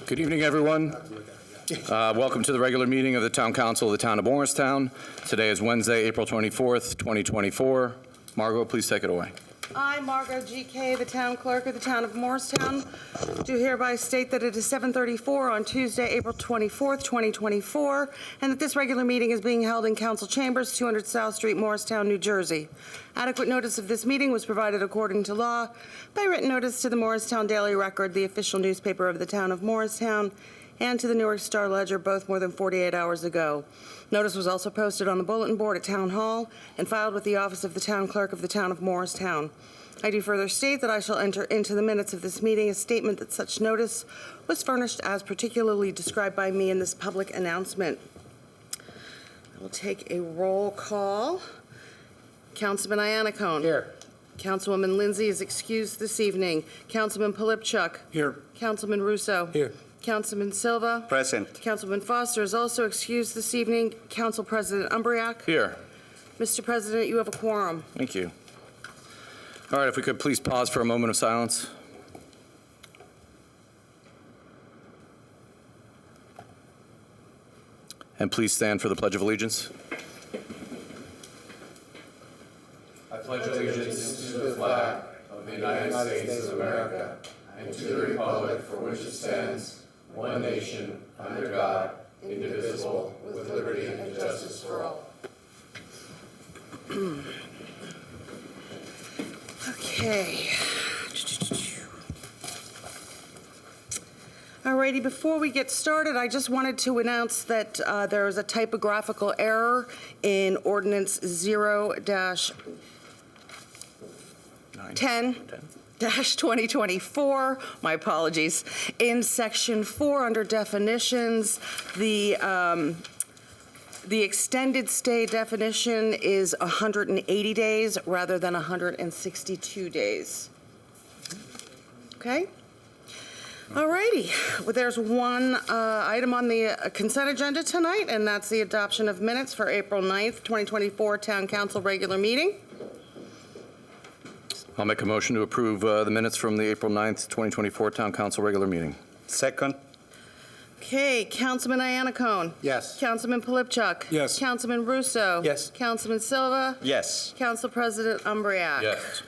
Good evening, everyone. Welcome to the regular meeting of the Town Council of the Town of Morristown. Today is Wednesday, April 24th, 2024. Margot, please take it away. I, Margot G.K., the Town Clerk of the Town of Morristown, do hereby state that it is 7:34 on Tuesday, April 24th, 2024, and that this regular meeting is being held in Council Chambers, 200 South Street, Morristown, New Jersey. Adequate notice of this meeting was provided according to law by written notice to the Morristown Daily Record, the official newspaper of the Town of Morristown, and to the Newark Star Ledger, both more than 48 hours ago. Notice was also posted on the bulletin board at Town Hall and filed with the office of the Town Clerk of the Town of Morristown. I do further state that I shall enter into the minutes of this meeting a statement that such notice was furnished as particularly described by me in this public announcement. I will take a roll call. Councilman Iannacone. Here. Councilwoman Lindsay is excused this evening. Councilman Polipchuk. Here. Councilman Russo. Here. Councilman Silva. Present. Councilman Foster is also excused this evening. Council President Umbriak. Here. Mr. President, you have a quorum. Thank you. All right, if we could please pause for a moment of silence. And please stand for the Pledge of Allegiance. I pledge allegiance to the flag of the United States of America and to the republic for which it stands, one nation, under God, indivisible, with liberty and justice for all. Okay. Alrighty, before we get started, I just wanted to announce that there is a typographical error in Ordinance 0-10-2024. My apologies. In Section 4, under definitions, the extended stay definition is 180 days rather than 162 days. Okay? All righty. Well, there's one item on the consent agenda tonight, and that's the adoption of minutes for April 9th, 2024 Town Council regular meeting. I'll make a motion to approve the minutes from the April 9th, 2024 Town Council regular meeting. Second. Okay, Councilman Iannacone. Yes. Councilman Polipchuk. Yes. Councilman Russo. Yes. Councilman Silva. Yes. Council President Umbriak. Yes.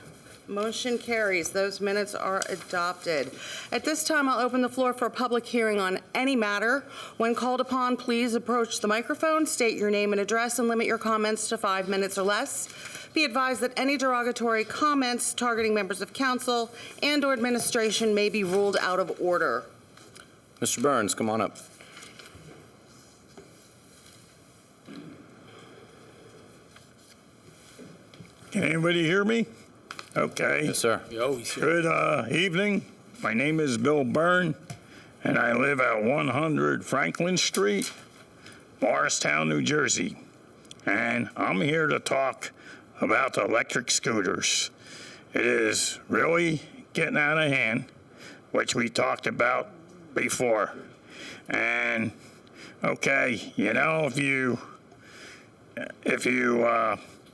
Motion carries. Those minutes are adopted. At this time, I'll open the floor for a public hearing on any matter. When called upon, please approach the microphone, state your name and address, and limit your comments to 5 minutes or less. Be advised that any derogatory comments targeting members of council and/or administration may be ruled out of order. Mr. Burns, come on up. Can anybody hear me? Okay. Yes, sir. Good evening. My name is Bill Byrne, and I live at 100 Franklin Street, Morristown, New Jersey. And I'm here to talk about the electric scooters. It is really getting out of hand, which we talked about before. And okay, you know, if you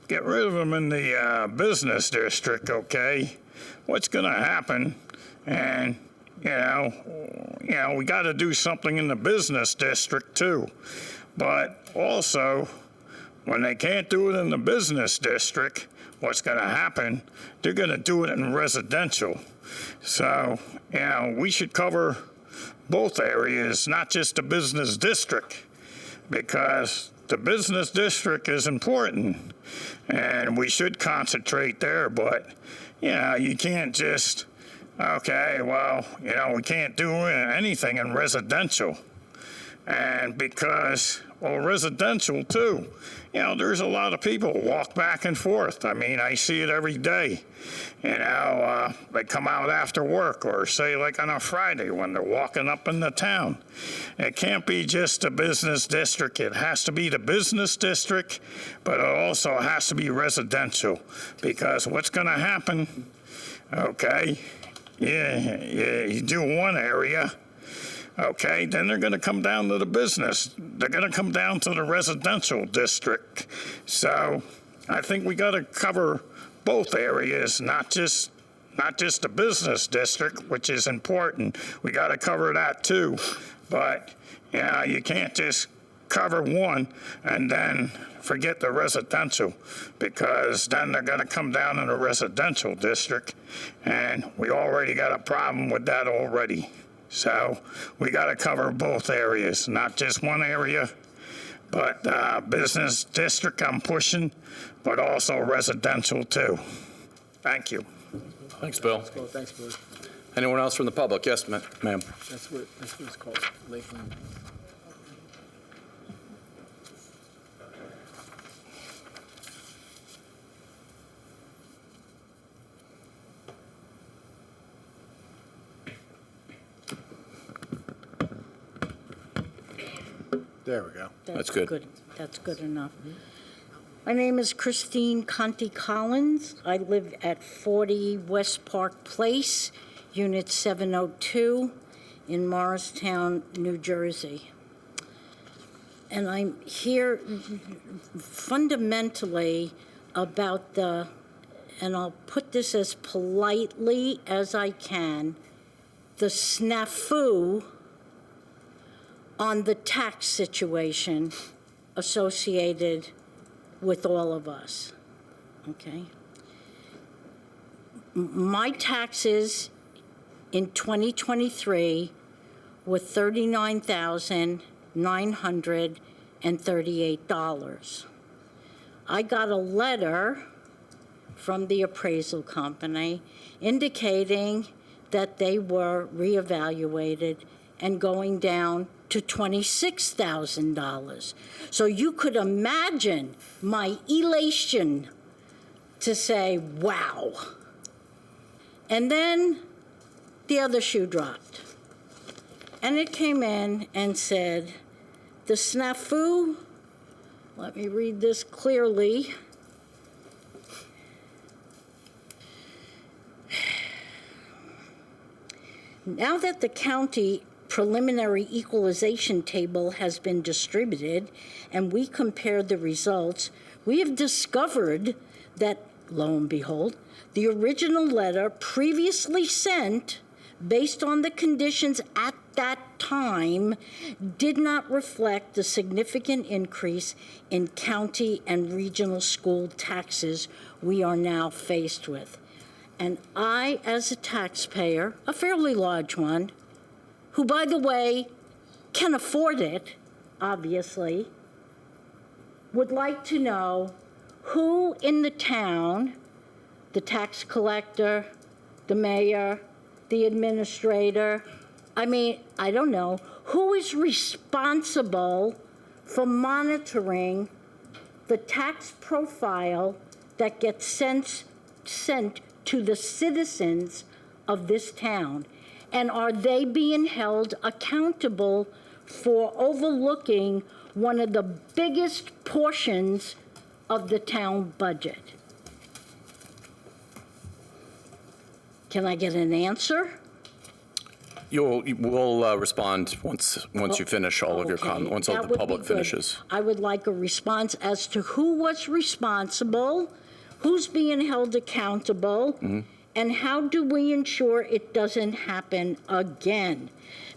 get rid of them in the business district, okay, what's going to happen? And you know, we got to do something in the business district too. But also, when they can't do it in the business district, what's going to happen? They're going to do it in residential. So, you know, we should cover both areas, not just the business district, because the business district is important, and we should concentrate there. But, you know, you can't just, okay, well, you know, we can't do anything in residential. And because, well, residential too, you know, there's a lot of people walk back and forth. I mean, I see it every day. You know, they come out after work, or say like on a Friday when they're walking up in the town. It can't be just a business district. It has to be the business district, but it also has to be residential, because what's going to happen, okay, you do one area, okay, then they're going to come down to the business. They're going to come down to the residential district. So I think we got to cover both areas, not just not just the business district, which is important. We got to cover that too. But, you can't just cover one and then forget the residential, because then they're going to come down in the residential district, and we already got a problem with that already. So we got to cover both areas, not just one area, but business district I'm pushing, but also residential too. Thank you. Thanks, Bill. Oh, thanks, Bill. Anyone else from the public? Yes, ma'am. That's what it's called, Lakeland. There we go. That's good. That's good enough. My name is Christine Conti Collins. I live at 40 West Park Place, Unit 702 in Morristown, New Jersey. And I'm here fundamentally about and I'll put this as politely as I can, the snafu on the tax situation associated with all of us, okay? My taxes in 2023 were $39,938. I got a letter from the appraisal company indicating that they were reevaluated and going down to $26,000. So you could imagine my elation to say, wow. And then the other shoe dropped. And it came in and said, the snafu, let me read this clearly. Now that the county preliminary equalization table has been distributed and we compared the results, we have discovered that, lo and behold, the original letter previously sent, based on the conditions at that time, did not reflect the significant increase in county and regional school taxes we are now faced with. And I, as a taxpayer, a fairly large one, who, by the way, can afford it, obviously, would like to know who in the town, the tax collector, the mayor, the administrator, I don't know, who is responsible for monitoring the tax profile that gets sent to the citizens of this town? And are they being held accountable for overlooking one of the biggest portions of the town budget? Can I get an answer? We'll respond once you finish all of your comments, once all the public finishes. I would like a response as to who was responsible, who's being held accountable, and how do we ensure it doesn't happen again?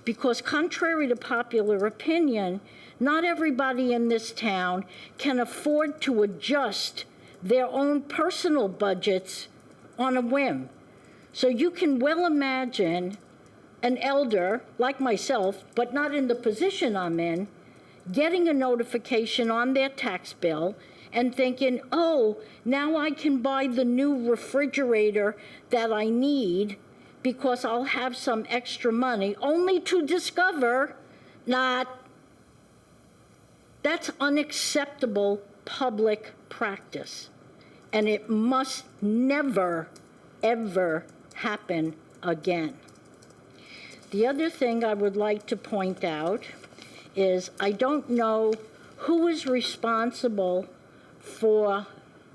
Because contrary to popular opinion, not everybody in this town can afford to adjust their own personal budgets on a whim. So you can well imagine an elder like myself, but not in the position I'm in, getting a notification on their tax bill and thinking, oh, now I can buy the new refrigerator that I need because I'll have some extra money, only to discover that's unacceptable public practice. And it must never, ever happen again. The other thing I would like to point out is I don't know who is responsible for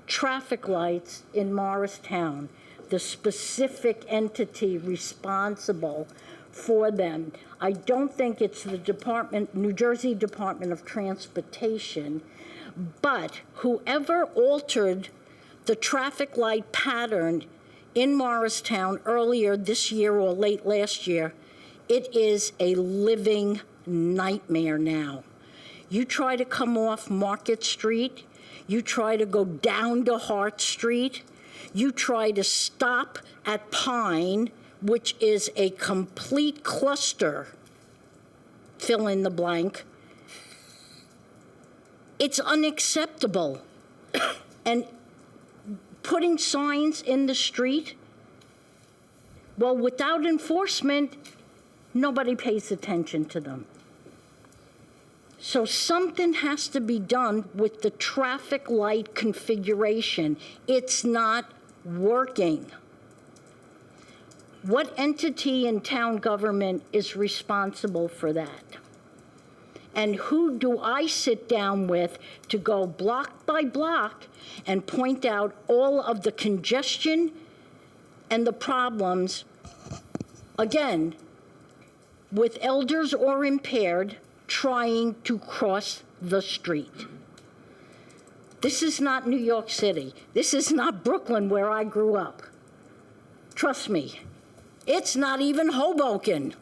traffic lights in Morristown, the specific entity responsible for them. I don't think it's the New Jersey Department of Transportation, but whoever altered the traffic light pattern in Morristown earlier this year or late last year. It is a living nightmare now. You try to come off Market Street, you try to go down to Hart Street, you try to stop at Pine, which is a complete cluster, fill in the blank. It's unacceptable. And putting signs in the street, well, without enforcement, nobody pays attention to them. So something has to be done with the traffic light configuration. It's not working. What entity in town government is responsible for that? And who do I sit down with to go block by block and point out all of the congestion and the problems, again, with elders or impaired trying to cross the street? This is not New York City. This is not Brooklyn, where I grew up. Trust me, it's not even Hoboken.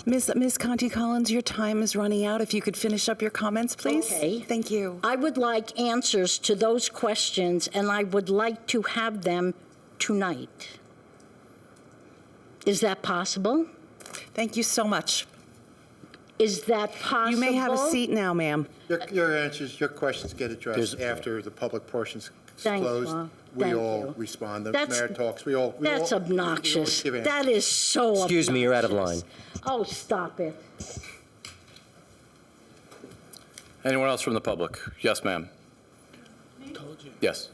Ms. Conti Collins, your time is running out. If you could finish up your comments, please. Okay. Thank you. I would like answers to those questions, and I would like to have them tonight. Is that possible? Thank you so much. Is that possible? You may have a seat now, ma'am. Your answers, your questions get addressed after the public portion's Thanks, closed. Ma. We Thank all you. respond. The That's- mayor talks. We all. That's we obnoxious. give answers. That is so obnoxious. Excuse me, you're out of line. Oh, stop it. Anyone else from the public? Yes, ma'am. Told you. Yes.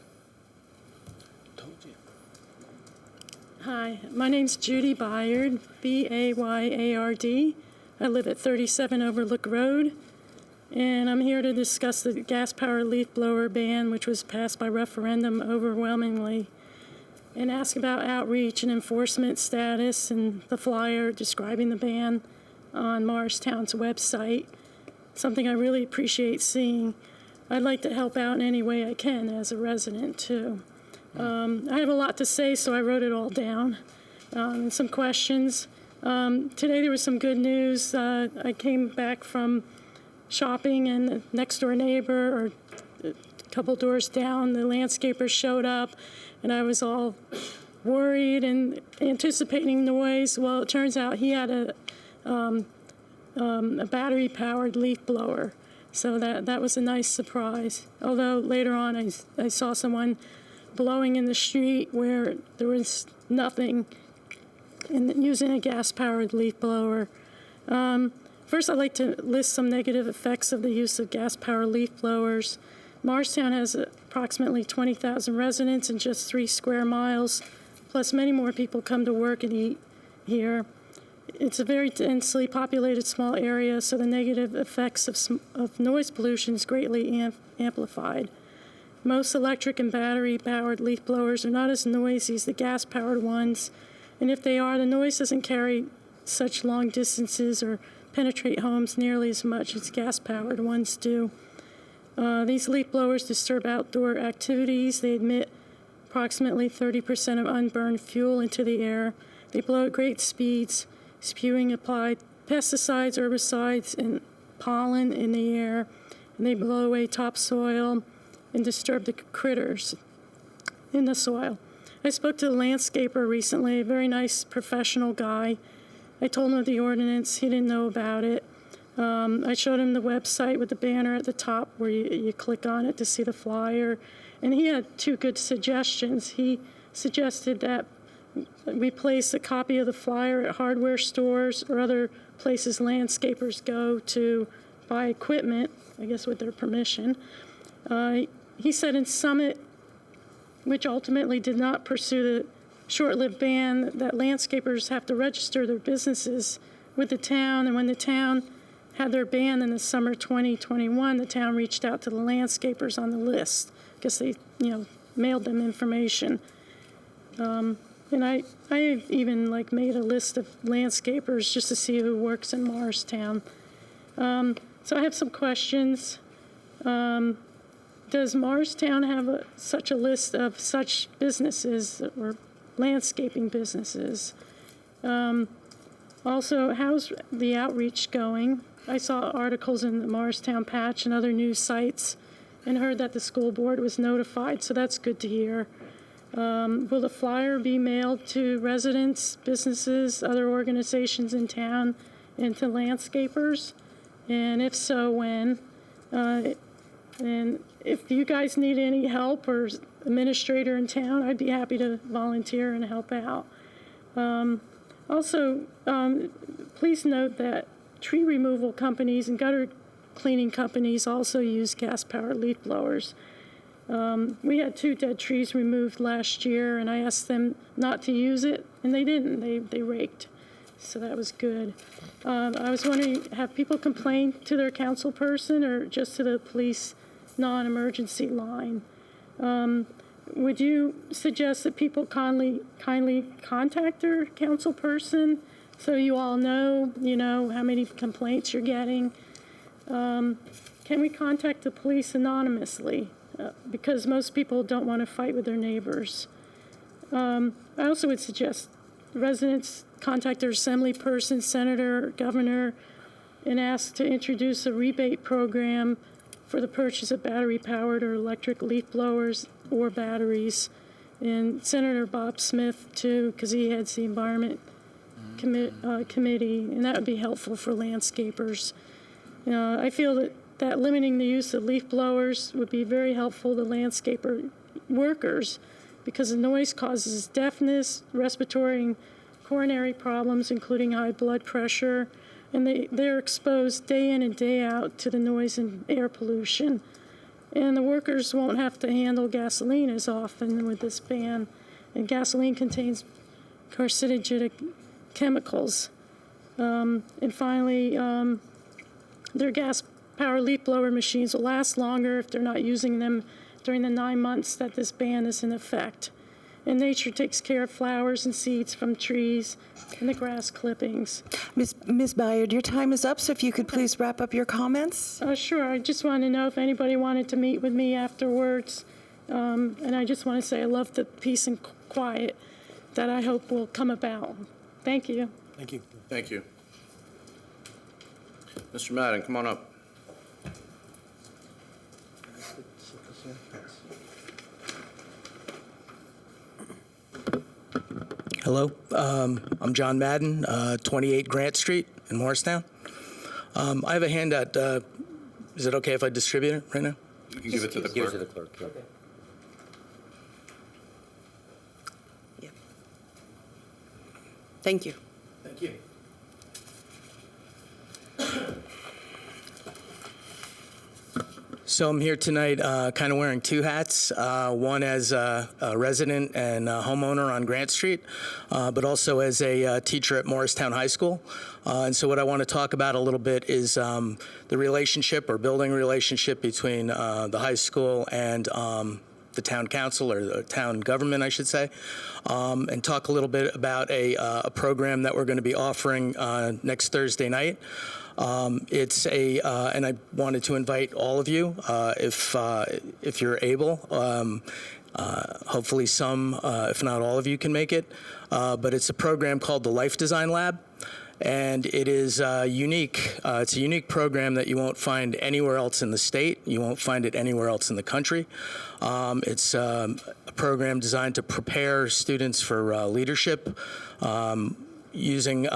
Told you. Hi, my name's Judy Bayard, B-A-Y-A-R-D. I live at 37 Overlook Road, and I'm here to discuss the gas-powered leaf blower ban, which was passed by referendum overwhelmingly, and ask about outreach and enforcement status and the flyer describing the ban on Morristown's website, something I really appreciate seeing. I'd like to help out in any way I can as a resident, too. I have a lot to say, so I wrote it all down, and some questions. Today there was some good news. I came back from shopping, and the next door neighbor, or a couple doors down, the landscaper showed up, and I was all worried and anticipating noise. Well, it turns out he had a battery-powered leaf blower, so that was a nice surprise. Although later on I saw someone blowing in the street where there was nothing, and using a gas-powered leaf blower. First, I'd like to list some negative effects of the use of gas-powered leaf blowers. Morristown has approximately 20,000 residents in just 3 square miles, plus many more people come to work and eat here. It's a very densely populated small area, so the negative effects of noise pollution is greatly amplified. Most electric and battery-powered leaf blowers are not as noisy as the gas-powered ones, and if they are, the noise doesn't carry such long distances or penetrate homes nearly as much as gas-powered ones do. These leaf blowers disturb outdoor activities. They emit approximately 30% of unburned fuel into the air. They blow at great speeds, spewing applied pesticides, herbicides, and pollen in the air. And they blow away topsoil and disturb the critters in the soil. I spoke to the landscaper recently, a very nice professional guy. I told him of the ordinance. He didn't know about it. I showed him the website with the banner at the top where you click on it to see the flyer. And he had 2 good suggestions. He suggested that we place a copy of the flyer at hardware stores or other places landscapers go to buy equipment, I guess with their permission. He said in Summit, which ultimately did not pursue the short-lived ban, that landscapers have to register their businesses with the town, and when the town had their ban in the summer 2021, the town reached out to the landscapers on the list because they, mailed them information. And I even made a list of landscapers just to see who works in Morristown. So I have some questions. does Morristown have such a list of such businesses or landscaping businesses? Also, how's the outreach going? I saw articles in the Morristown Patch and other news sites and heard that the school board was notified, so that's good to hear. Will the flyer be mailed to residents, businesses, other organizations in town, and to landscapers? And if so, when? And if you guys need any help or administrator in town, I'd be happy to volunteer and help out. Also, please note that tree removal companies and gutter cleaning companies also use gas-powered leaf blowers. We had 2 dead trees removed last year, and I asked them not to use it, and they didn't. They raked, so that was good. I was wondering, have people complained to their council person or just to the police non-emergency line? Would you suggest that people kindly contact their council person so you all know, how many complaints you're getting? Can we contact the police anonymously? Because most people don't want to fight with their neighbors. I also would suggest residents contact their assembly person, senator, governor, and ask to introduce a rebate program for the purchase of battery-powered or electric leaf blowers or batteries. And Senator Bob Smith, too, because he heads the Environment Committee, and that would be helpful for landscapers. I feel that limiting the use of leaf blowers would be very helpful to landscaper workers because the noise causes deafness, respiratory and coronary problems, including high blood pressure, and they're exposed day in and day out to the noise and air pollution. And the workers won't have to handle gasoline as often with this ban. And gasoline contains carcinogenic chemicals. And finally, their gas-powered leaf blower machines will last longer if they're not using them during the 9 months that this ban is in effect. And nature takes care of flowers and seeds from trees and the grass clippings. Ms. Bayard, your time is up, so if you could please wrap up your comments. Sure. I just want to know if anybody wanted to meet with me afterwards. And I just want to say I love the peace and quiet that I hope will come about. Thank you. Thank you. Thank you. Mr. Madden, come on up. Hello, I'm John Madden, 28 Grant Street in Morristown. I have a handout. Is it okay if I distribute it right now? You can give it to the Give it clerk. to the clerk. Yeah. Yeah. Thank you. Thank you. So I'm here tonight kind of wearing 2 hats, one as a resident and a homeowner on Grant Street, but also as a teacher at Morristown High School. And so what I want to talk about a little bit is the relationship or building relationship between the high school and the town council or the town government, I should say, and talk a little bit about a program that we're going to be offering next Thursday night. It's and I wanted to invite all of you, if you're able. Hopefully some, if not all of you, can make it. But it's a program called the Life Design Lab, and it is unique. It's a unique program that you won't find anywhere else in the state. You won't find it anywhere else in the country. It's a program designed to prepare students for leadership, using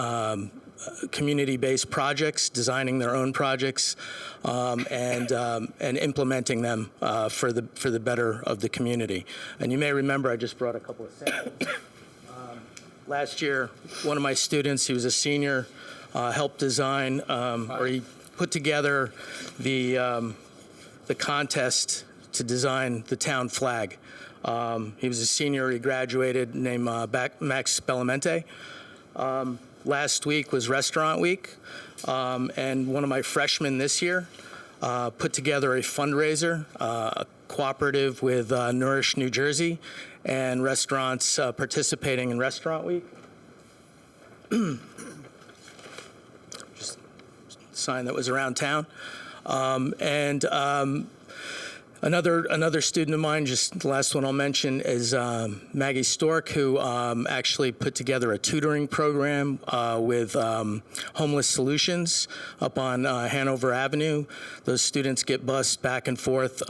community-based projects, designing their own projects, and implementing them for the better of the community. And you may remember I just brought a couple of samples. Last year, one of my students, he was a senior, helped design, or he put together the contest to design the town flag. He was a senior. He graduated, named Max Bellamente. Last week was Restaurant Week, and one of my freshmen this year put together a fundraiser, a cooperative with Nourish New Jersey and restaurants participating in Restaurant Week. Just a sign that was around town. Another student of mine, just the last one I'll mention, is Maggie Stork, who actually put together a tutoring program with Homeless Solutions up on Hanover Avenue. Those students get bused back and forth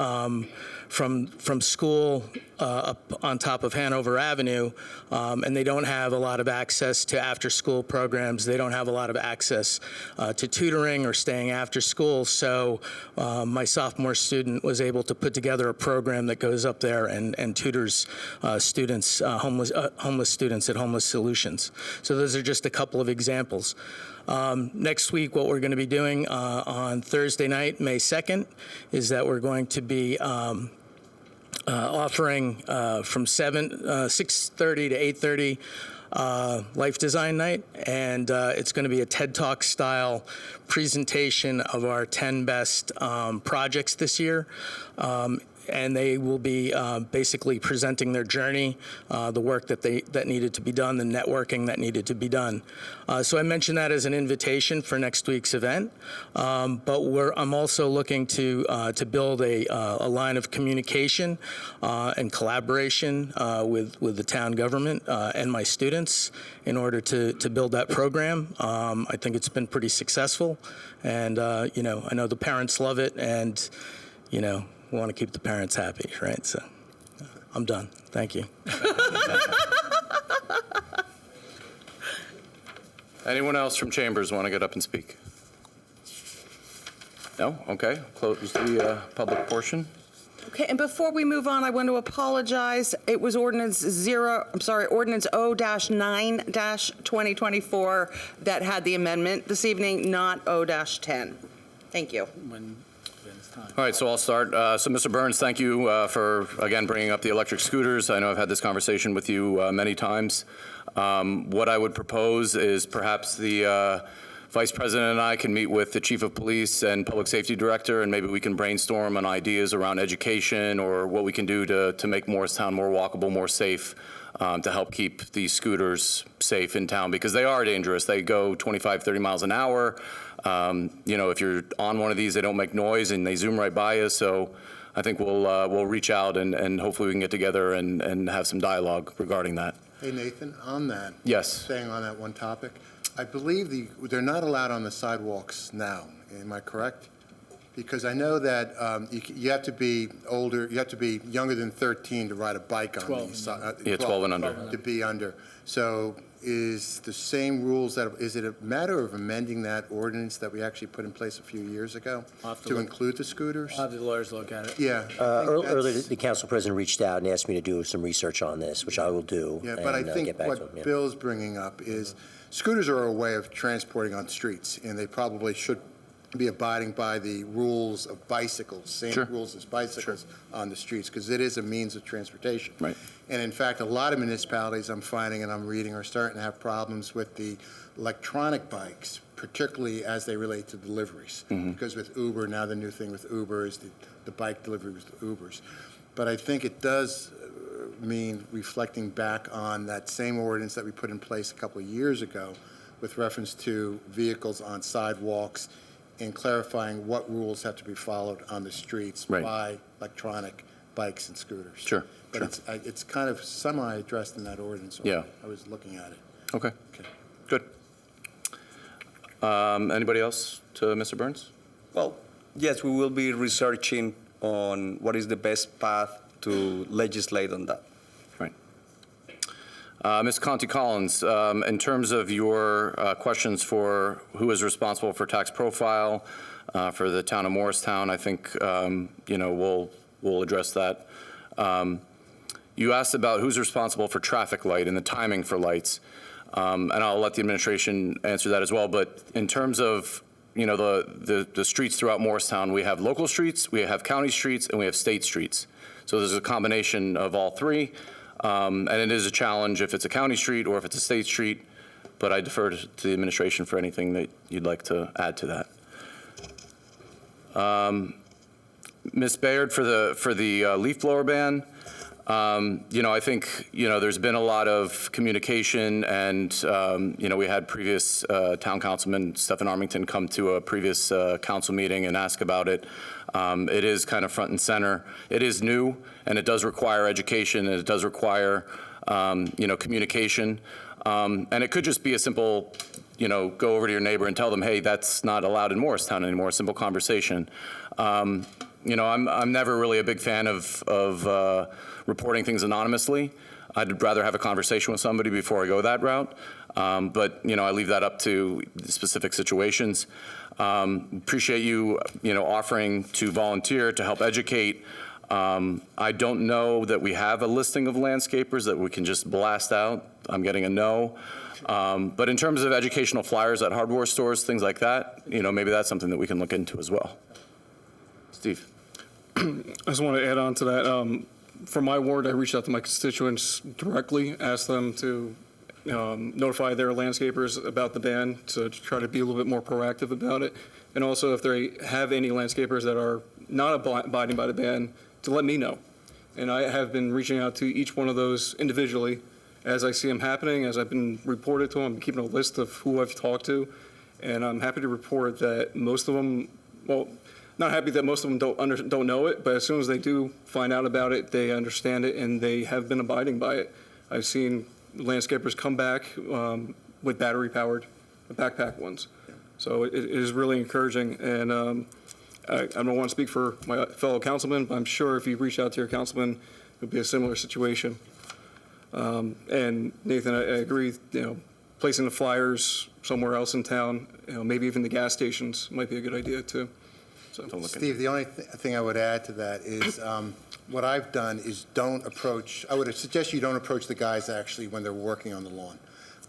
from school up on top of Hanover Avenue, and they don't have a lot of access to after-school programs. They don't have a lot of access to tutoring or staying after school. So my sophomore student was able to put together a program that goes up there and tutors students, homeless students at Homeless Solutions. So those are just a couple of examples. Next week, what we're going to be doing on Thursday night, May 2nd, is that we're going to be offering from 6:30 to 8:30 Life Design Night, and it's going to be a TED Talk style presentation of our 10 best projects this year. And they will be basically presenting their journey, the work that needed to be done, the networking that needed to be done. So I mentioned that as an invitation for next week's event, but I'm also looking to build a line of communication and collaboration with the town government and my students in order to build that program. I think it's been pretty successful, and I know the parents love it, and we want to keep the parents happy, right? So I'm done. Thank you. Anyone else from Chambers want to get up and speak? No? Okay. Close the public portion. Okay, and before we move on, I want to apologize. It was ordinance O-9-2024 that had the amendment this evening, not O-10. Thank you. All right, so I'll start. So, Mr. Burns, thank you for, again, bringing up the electric scooters. I know I've had this conversation with you many times. What I would propose is perhaps the Vice President and I can meet with the Chief of Police and Public Safety Director, and maybe we can brainstorm on ideas around education or what we can do to make Morristown more walkable, more safe, to help keep these scooters safe in town, because they are dangerous. They go 25, 30 miles an hour. If you're on one of these, they don't make noise and they zoom right by you. So I think we'll reach out and hopefully we can get together and have some dialogue regarding that. Hey, Nathan, on that. Yes. Staying on that one topic, I believe they're not allowed on the sidewalks now. Am I correct? Because I know that you have to be older, you have to be younger than 13 to ride a bike on these. 12 and under. To be under. So is the same rules is it a matter of amending that ordinance that we actually put in place a few years ago to include the scooters? I'll have the lawyers look at it. Yeah. Earlier, the council president reached out and asked me to do some research on this, which I will do. Yeah, but I think get back to him, what Bill's bringing up is scooters are a way of transporting on streets, and they probably should be abiding by the rules of bicycles, same rules as bicycles on the streets, because it is a means of transportation. Right. And in fact, a lot of municipalities I'm finding and I'm reading are starting to have problems with the electronic bikes, particularly as they relate to deliveries. Because with Uber, now the new thing with Uber is the bike delivery with the Ubers. But I think it does mean reflecting back on that same ordinance that we put in place a couple of years ago with reference to vehicles on sidewalks and clarifying what rules have to be followed on the streets by electronic bikes and scooters. Sure. But it's kind of semi-addressed in that ordinance. Yeah. I was looking at it. Okay. Good. Anybody else to Mr. Burns? Well, yes, we will be researching on what is the best path to legislate on that. Right. Ms. Conti Collins, in terms of your questions for who is responsible for tax profile for the town of Morristown, I think we'll address that. You asked about who's responsible for traffic light and the timing for lights, and I'll let the administration answer that as well. But in terms of the streets throughout Morristown, we have local streets, we have county streets, and we have state streets. So there's a combination of all three. And it is a challenge if it's a county street or if it's a state street, but I defer to the administration for anything that you'd like to add to that. Ms. Bayard, for the leaf blower ban, I think, there's been a lot of communication, and, we had previous town councilman Stephen Armington come to a previous council meeting and ask about it. It is kind of front and center. It is new, and it does require education, and it does require, communication. And it could just be a simple, go over to your neighbor and tell them, hey, that's not allowed in Morristown anymore, a simple conversation. I'm never really a big fan of reporting things anonymously. I'd rather have a conversation with somebody before I go that route. But, I leave that up to specific situations. Appreciate you, offering to volunteer to help educate. I don't know that we have a listing of landscapers that we can just blast out. I'm getting a no. But in terms of educational flyers at hardware stores, things like that, maybe that's something that we can look into as well. Steve. I just want to add on to that. From my ward, I reached out to my constituents directly, asked them to notify their landscapers about the ban, to try to be a little bit more proactive about it. And also, if they have any landscapers that are not abiding by the ban, to let me know. And I have been reaching out to each one of those individually as I see them happening, as I've been reported to them. I'm keeping a list of who I've talked to, and I'm happy to report that most of them, well, not happy that most of them don't know it, but as soon as they do find out about it, they understand it, and they have been abiding by it. I've seen landscapers come back with battery-powered backpack ones. So it is really encouraging, and I don't want to speak for my fellow councilman, but I'm sure if you reach out to your councilman, it would be a similar situation. And Nathan, I agree, placing the flyers somewhere else in town, maybe even the gas stations might be a good idea too. So, Steve, the only thing I would add to that is what I've done is I would suggest you don't approach the guys actually when they're working on the lawn.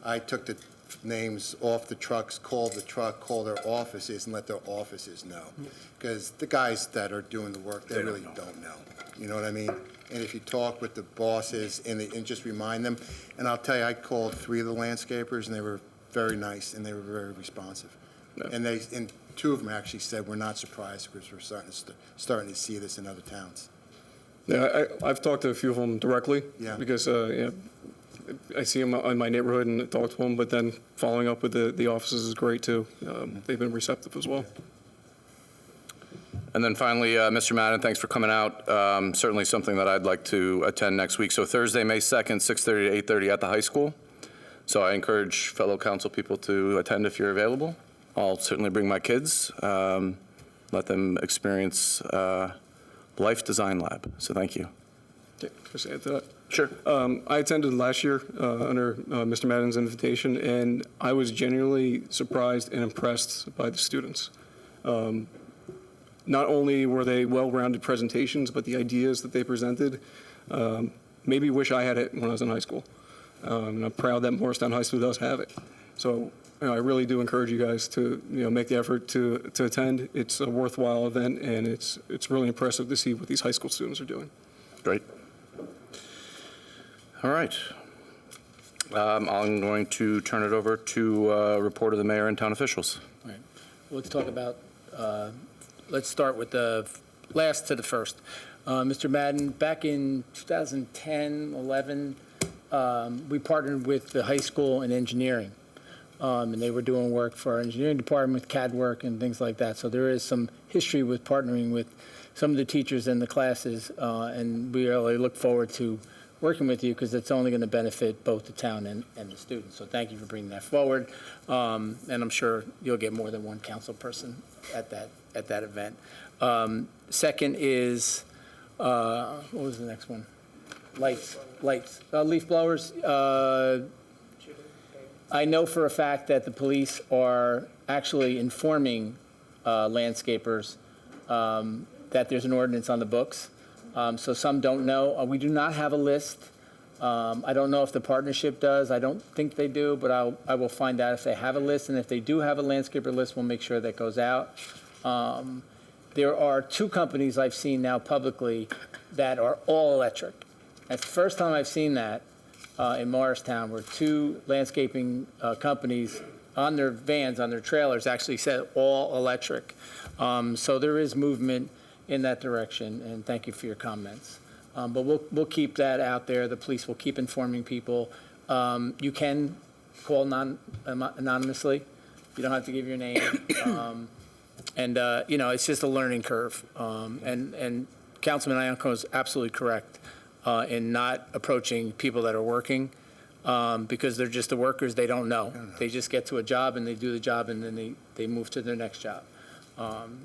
I took the names off the trucks, called their offices, and let their offices know. Because the guys that are doing the work, they really don't know. You know what I mean? And if you talk with the bosses and just remind them, and I'll tell you, I called 3 of the landscapers, and they were very nice, and they were very responsive. Yeah. And 2 of them actually said, we're not surprised because we're starting to see this in other towns. Yeah, I've talked to a few of them directly. Yeah. Because I see them in my neighborhood and talk to them, but then following up with the offices is great too. They've been receptive as well. And then finally, Mr. Madden, thanks for coming out. Certainly something that I'd like to attend next week. So Thursday, May 2nd, 6:30 to 8:30 at the high school. So I encourage fellow council people to attend if you're available. I'll certainly bring my kids, let them experience Life Design Lab. So thank you. Okay, just add to that. Sure. I attended last year under Mr. Madden's invitation, and I was genuinely surprised and impressed by the students. Not only were they well-rounded presentations, but the ideas that they presented, maybe wish I had it when I was in high school. And I'm proud that Morristown High School does have it. So I really do encourage you guys to make the effort to attend. It's a worthwhile event, and it's really impressive to see what these high school students are doing. Great. All right. I'm going to turn it over to report of the mayor and town officials. All right. Let's talk about, let's start with the last to the first. Mr. Madden, back in 2010, 11, we partnered with the high school in engineering. And they were doing work for our engineering department with CAD work and things like that. So there is some history with partnering with some of the teachers in the classes, and we really look forward to working with you because it's only going to benefit both the town and the students. So thank you for bringing that forward, and I'm sure you'll get more than one council person at that event. Second is, what was the next one? Lights, leaf blowers. I know for a fact that the police are actually informing landscapers that there's an ordinance on the books. So some don't know. We do not have a list. I don't know if the partnership does. I don't think they do, but I will find out if they have a list. And if they do have a landscaper list, we'll make sure that goes out. There are 2 companies I've seen now publicly that are all electric. That's the first time I've seen that in Morristown, where 2 landscaping companies on their vans, on their trailers, actually said all electric. So there is movement in that direction, and thank you for your comments. But we'll keep that out there. The police will keep informing people. You can call anonymously. You don't have to give your name. It's just a learning curve. And Councilman Ianco is absolutely correct in not approaching people that are working because they're just the workers. They don't know. They just get to a job and they do the job and then they move to their next job.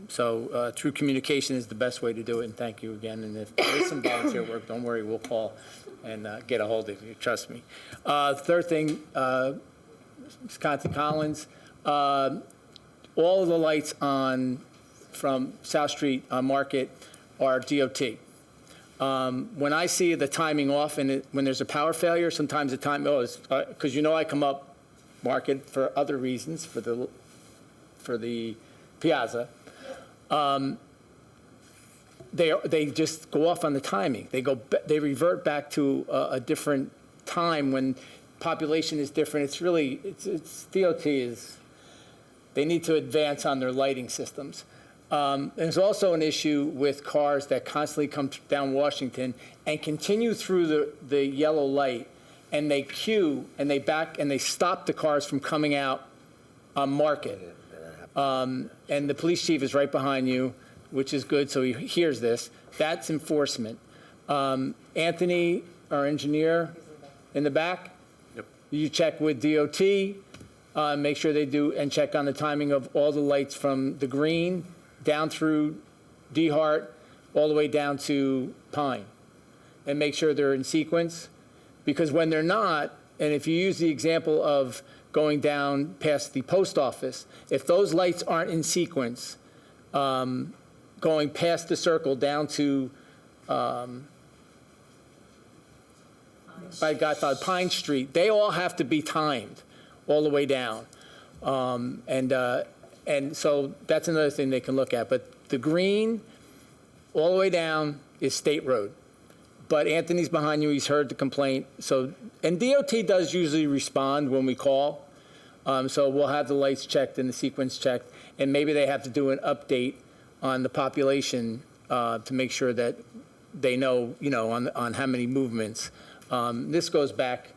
Through communication is the best way to do it, and thank you again. And if there is some volunteer work, don't worry, we'll call and get a hold of you, trust me. Third thing, Wisconsin Collins, all of the lights from South Street on Market are DOT. When I see the timing off and when there's a power failure, sometimes the time, because I come up Market for other reasons, for the Piazza, they just go off on the timing. They revert back to a different time when population is different. It's DOT they need to advance on their lighting systems. There's also an issue with cars that constantly come down Washington and continue through the yellow light, and they queue and they stop the cars from coming out on Market. And the police chief is right behind you, which is good, so he hears this. That's enforcement. Anthony, our engineer in the back, Yep. You check with DOT, make sure they do, and check on the timing of all the lights from the green down through DeHart, all the way down to Pine, and make sure they're in sequence. Because when they're not, and if you use the example of going down past the post office, if those lights aren't in sequence, going past the circle down to Pine Street, they all have to be timed all the way down. And so that's another thing they can look at. But the green all the way down is state road. But Anthony's behind you. He's heard the complaint. And DOT does usually respond when we call. So we'll have the lights checked and the sequence checked. And maybe they have to do an update on the population to make sure that they know, on how many movements. This goes back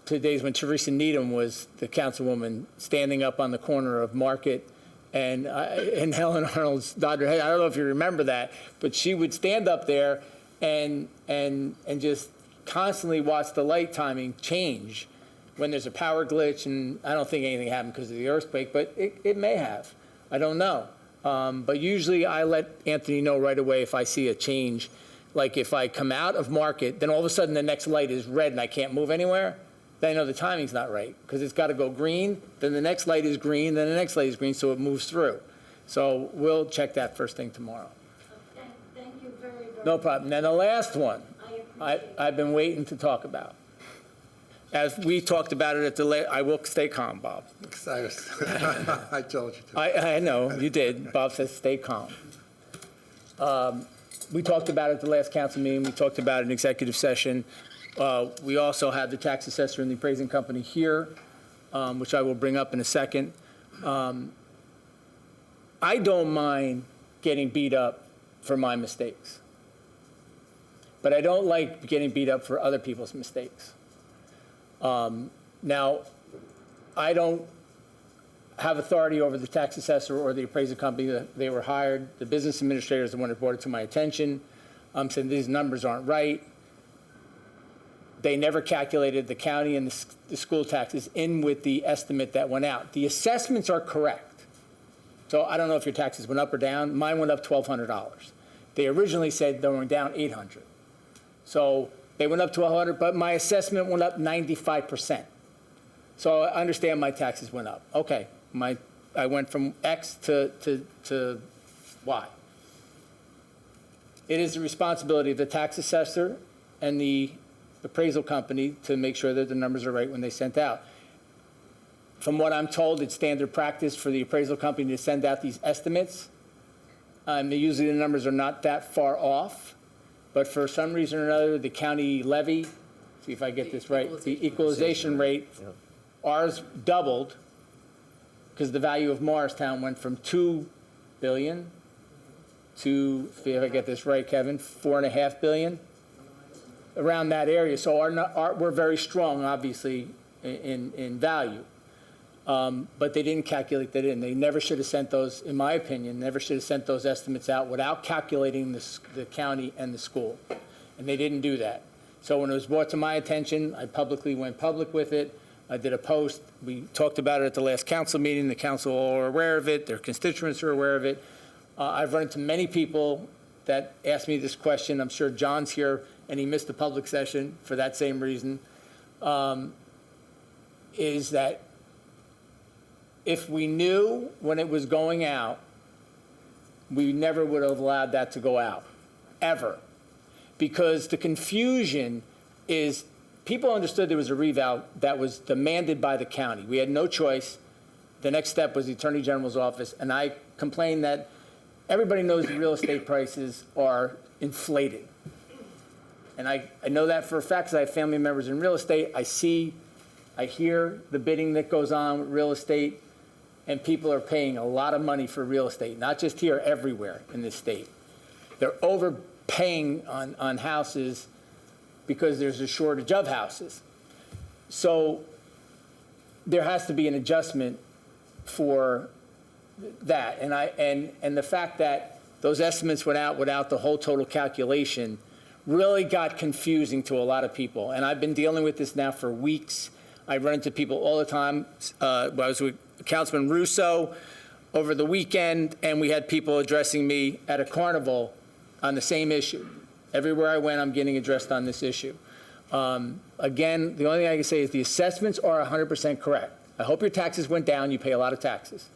to days when Teresa Needham was the councilwoman standing up on the corner of Market and Helen Arnold's daughter. I don't know if you remember that, but she would stand up there and just constantly watch the light timing change when there's a power glitch. And I don't think anything happened because of the earthquake, but it may have. I don't know. But usually I let Anthony know right away if I see a change. Like if I come out of Market, then all of a sudden the next light is red and I can't move anywhere, then I know the timing's not right because it's got to go green, then the next light is green, then the next light is green, so it moves through. So we'll check that first thing tomorrow. Thank you very, very much. No problem. Now the last one I've been waiting to talk about. As we talked about it at the I will stay calm, Bob. I told you to. I know, you did. Bob says stay calm. We talked about it at the last council meeting. We talked about it in executive session. We also have the tax assessor and the appraising company here, which I will bring up in a second. I don't mind getting beat up for my mistakes, but I don't like getting beat up for other people's mistakes. Now, I don't have authority over the tax assessor or the appraisal company. They were hired. The business administrator is the one that brought it to my attention. Said these numbers aren't right. They never calculated the county and the school taxes in with the estimate that went out. The assessments are correct. So I don't know if your taxes went up or down. Mine went up $1,200. They originally said they were down $800. So they went up to $100, but my assessment went up 95%. So I understand my taxes went up. Okay, I went from X to Y. It is the responsibility of the tax assessor and the appraisal company to make sure that the numbers are right when they sent out. From what I'm told, it's standard practice for the appraisal company to send out these estimates. Usually the numbers are not that far off, but for some reason or another, the county levy, see if I get this right, the equalization rate, ours doubled because the value of Morristown went from $2 billion to, see if I get this right, Kevin, $4.5 billion. around that area. So we're very strong, obviously, in value. But they didn't calculate that in. They never should have sent those, in my opinion, never should have sent those estimates out without calculating the county and the school. And they didn't do that. So when it was brought to my attention, I publicly went public with it. I did a post. We talked about it at the last council meeting. The council are aware of it. Their constituents are aware of it. I've run into many people that asked me this question. I'm sure John's here, and he missed the public session for that same reason, is that if we knew when it was going out, we never would have allowed that to go out, ever. Because the confusion is, people understood there was a reval that was demanded by the county. We had no choice. The next step was the Attorney General's office, and I complained that everybody knows the real estate prices are inflated. And I know that for a fact because I have family members in real estate. I hear the bidding that goes on with real estate, and people are paying a lot of money for real estate, not just here, everywhere in this state. They're overpaying on houses because there's a shortage of houses. So there has to be an adjustment for that. And the fact that those estimates went out without the whole total calculation really got confusing to a lot of people. And I've been dealing with this now for weeks. I run into people all the time. I was with Councilman Russo over the weekend, and we had people addressing me at a carnival on the same issue. Everywhere I went, I'm getting addressed on this issue. Again, the only thing I can say is the assessments are 100% correct. I hope your taxes went down. You pay a lot of taxes.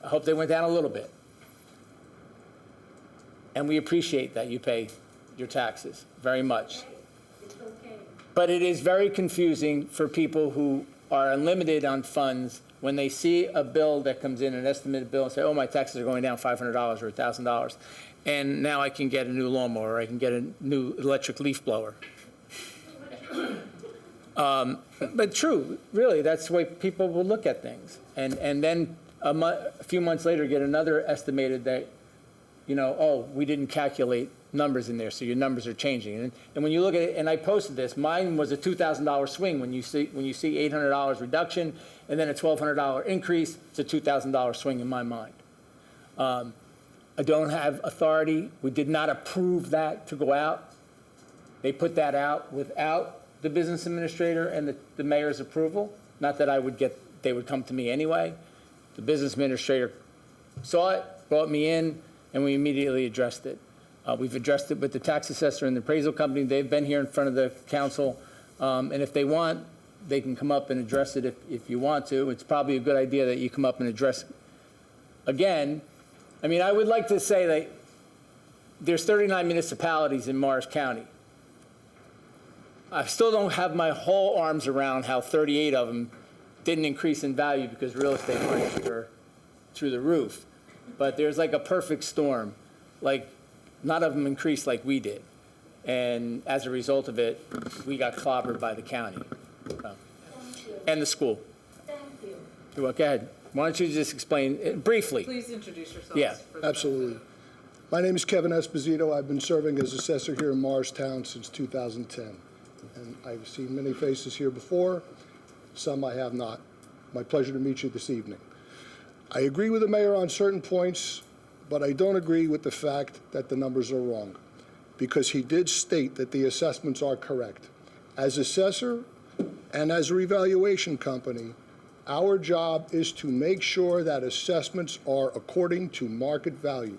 I hope they went down a little bit. And we appreciate that you pay your taxes very much. But it is very confusing for people who are unlimited on funds when they see a bill that comes in, an estimated bill, and say, oh, my taxes are going down $500 or $1,000. And now I can get a new lawnmower, or I can get a new electric leaf blower. But true, really, that's the way people will look at things. And then a few months later, get another estimated that, you know, oh, we didn't calculate numbers in there, so your numbers are changing. And when you look at it, and I posted this, mine was a $2,000 swing. When you see $800 reduction and then a $1,200 increase, it's a $2,000 swing in my mind. I don't have authority. We did not approve that to go out. They put that out without the business administrator and the mayor's approval. Not that they would come to me anyway. The business administrator saw it, brought me in, and we immediately addressed it. We've addressed it with the tax assessor and the appraisal company. They've been here in front of the council. And if they want, they can come up and address it if you want to. It's probably a good idea that you come up and address it. Again, I mean, I would like to say that there's 39 municipalities in Morris County. I still don't have my whole arms around how 38 of them didn't increase in value because real estate prices are through the roof. But there's like a perfect storm. Like, none of them increased like we did. And as a result of it, we got clobbered by the county. And the school. Thank you. Go ahead. Why don't you just explain briefly? Please introduce yourselves. Yeah, absolutely. My name is Kevin Esposito. I've been serving as assessor here in Morristown since 2010. And I've seen many faces here before, some I have not. My pleasure to meet you this evening. I agree with the mayor on certain points, but I don't agree with the fact that the numbers are wrong, because he did state that the assessments are correct. As assessor and as a revaluation company, our job is to make sure that assessments are according to market value.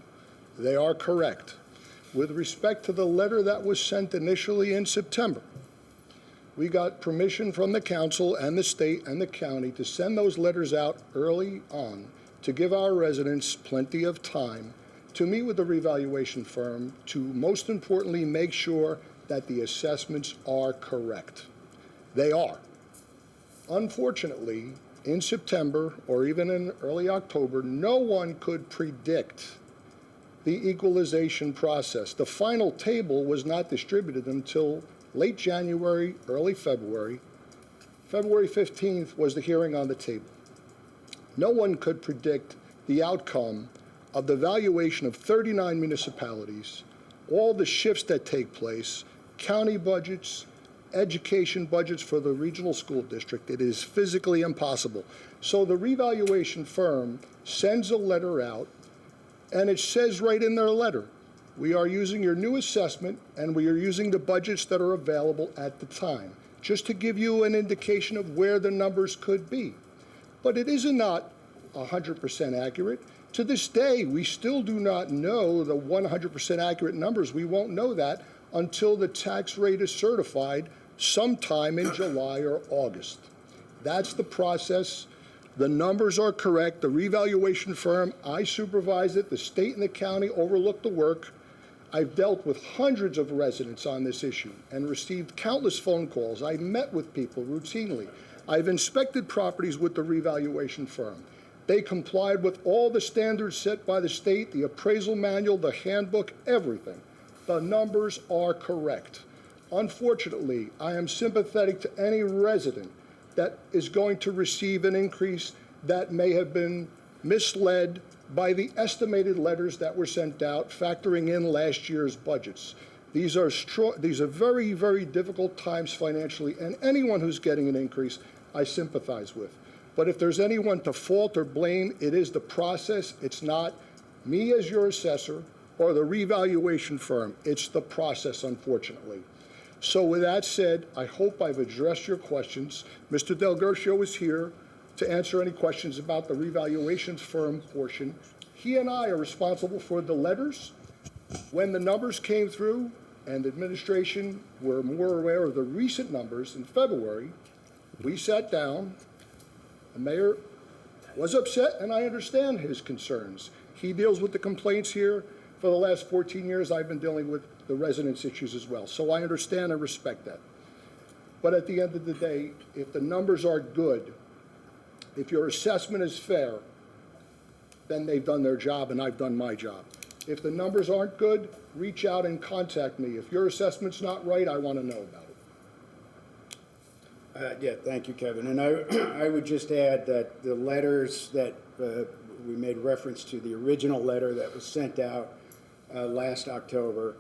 They are correct. With respect to the letter that was sent initially in September, we got permission from the council and the state and the county to send those letters out early on to give our residents plenty of time to meet with the revaluation firm to, most importantly, make sure that the assessments are correct. They are. Unfortunately, in September or even in early October, no one could predict the equalization process. The final table was not distributed until late January, early February. February 15th was the hearing on the table. No one could predict the outcome of the valuation of 39 municipalities, all the shifts that take place, county budgets, education budgets for the regional school district. It is physically impossible. So the revaluation firm sends a letter out, and it says right in their letter, we are using your new assessment, and we are using the budgets that are available at the time, just to give you an indication of where the numbers could be. But it is not 100% accurate. To this day, we still do not know the 100% accurate numbers. We won't know that until the tax rate is certified sometime in July or August. That's the process. The numbers are correct. The revaluation firm, I supervise it. The state and the county overlook the work. I've dealt with hundreds of residents on this issue and received countless phone calls. I met with people routinely. I've inspected properties with the revaluation firm. They complied with all the standards set by the state, the appraisal manual, the handbook, everything. The numbers are correct. Unfortunately, I am sympathetic to any resident that is going to receive an increase that may have been misled by the estimated letters that were sent out, factoring in last year's budgets. These are very, very difficult times financially, and anyone who's getting an increase, I sympathize with. But if there's anyone to fault or blame, it is the process. It's not me as your assessor or the revaluation firm. It's the process, unfortunately. So with that said, I hope I've addressed your questions. Mr. Del Gercio is here to answer any questions about the revaluation firm portion. He and I are responsible for the letters. When the numbers came through and the administration were more aware of the recent numbers in February, we sat down. The mayor was upset, and I understand his concerns. He deals with the complaints here. For the last 14 years, I've been dealing with the residents' issues as well. So I understand and respect that. But at the end of the day, if the numbers are good, if your assessment is fair, then they've done their job and I've done my job. If the numbers aren't good, reach out and contact me. If your assessment's not right, I want to know about it. Yeah, thank you, Kevin. And I would just add that the letters that we made reference to, the original letter that was sent out last October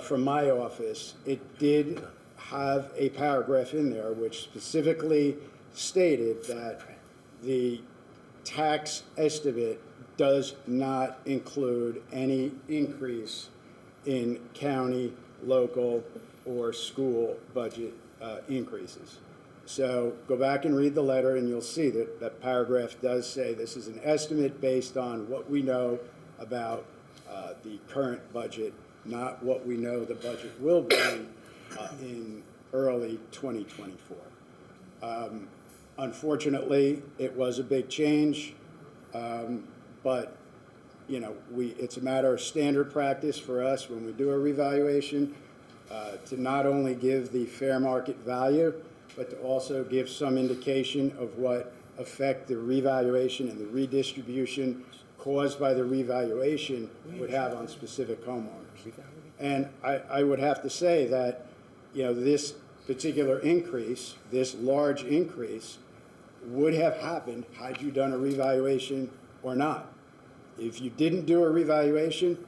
from my office, it did have a paragraph in there which specifically stated that the tax estimate does not include any increase in county, local, or school budget increases. So go back and read the letter, and you'll see that that paragraph does say this is an estimate based on what we know about the current budget, not what we know the budget will be in early 2024. Unfortunately, it was a big change, but you know, it's a matter of standard practice for us when we do a revaluation to not only give the fair market value, but to also give some indication of what effect the revaluation and the redistribution caused by the revaluation would have on specific homeowners. And I would have to say that, you know, this particular increase, this large increase, would have happened had you done a revaluation or not. If you didn't do a revaluation,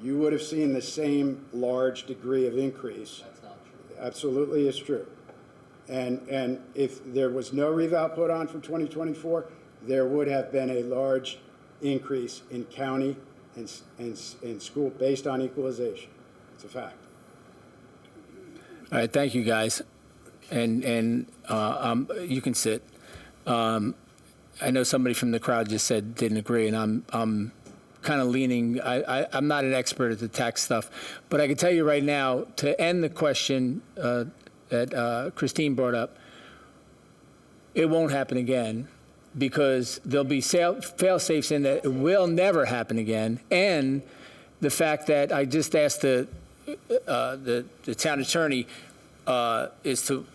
you would have seen the same large degree of increase. That's not true. Absolutely, it's true. And if there was no reval put on for 2024, there would have been a large increase in county and school based on equalization. It's a fact. All right, thank you, guys. And you can sit. I know somebody from the crowd just said didn't agree, and I'm kind of leaning. I'm not an expert at the tax stuff, but I can tell you right now, to end the question that Christine brought up, it won't happen again because there'll be fail-safes in that it will never happen again, and the fact that I just asked the town attorney is to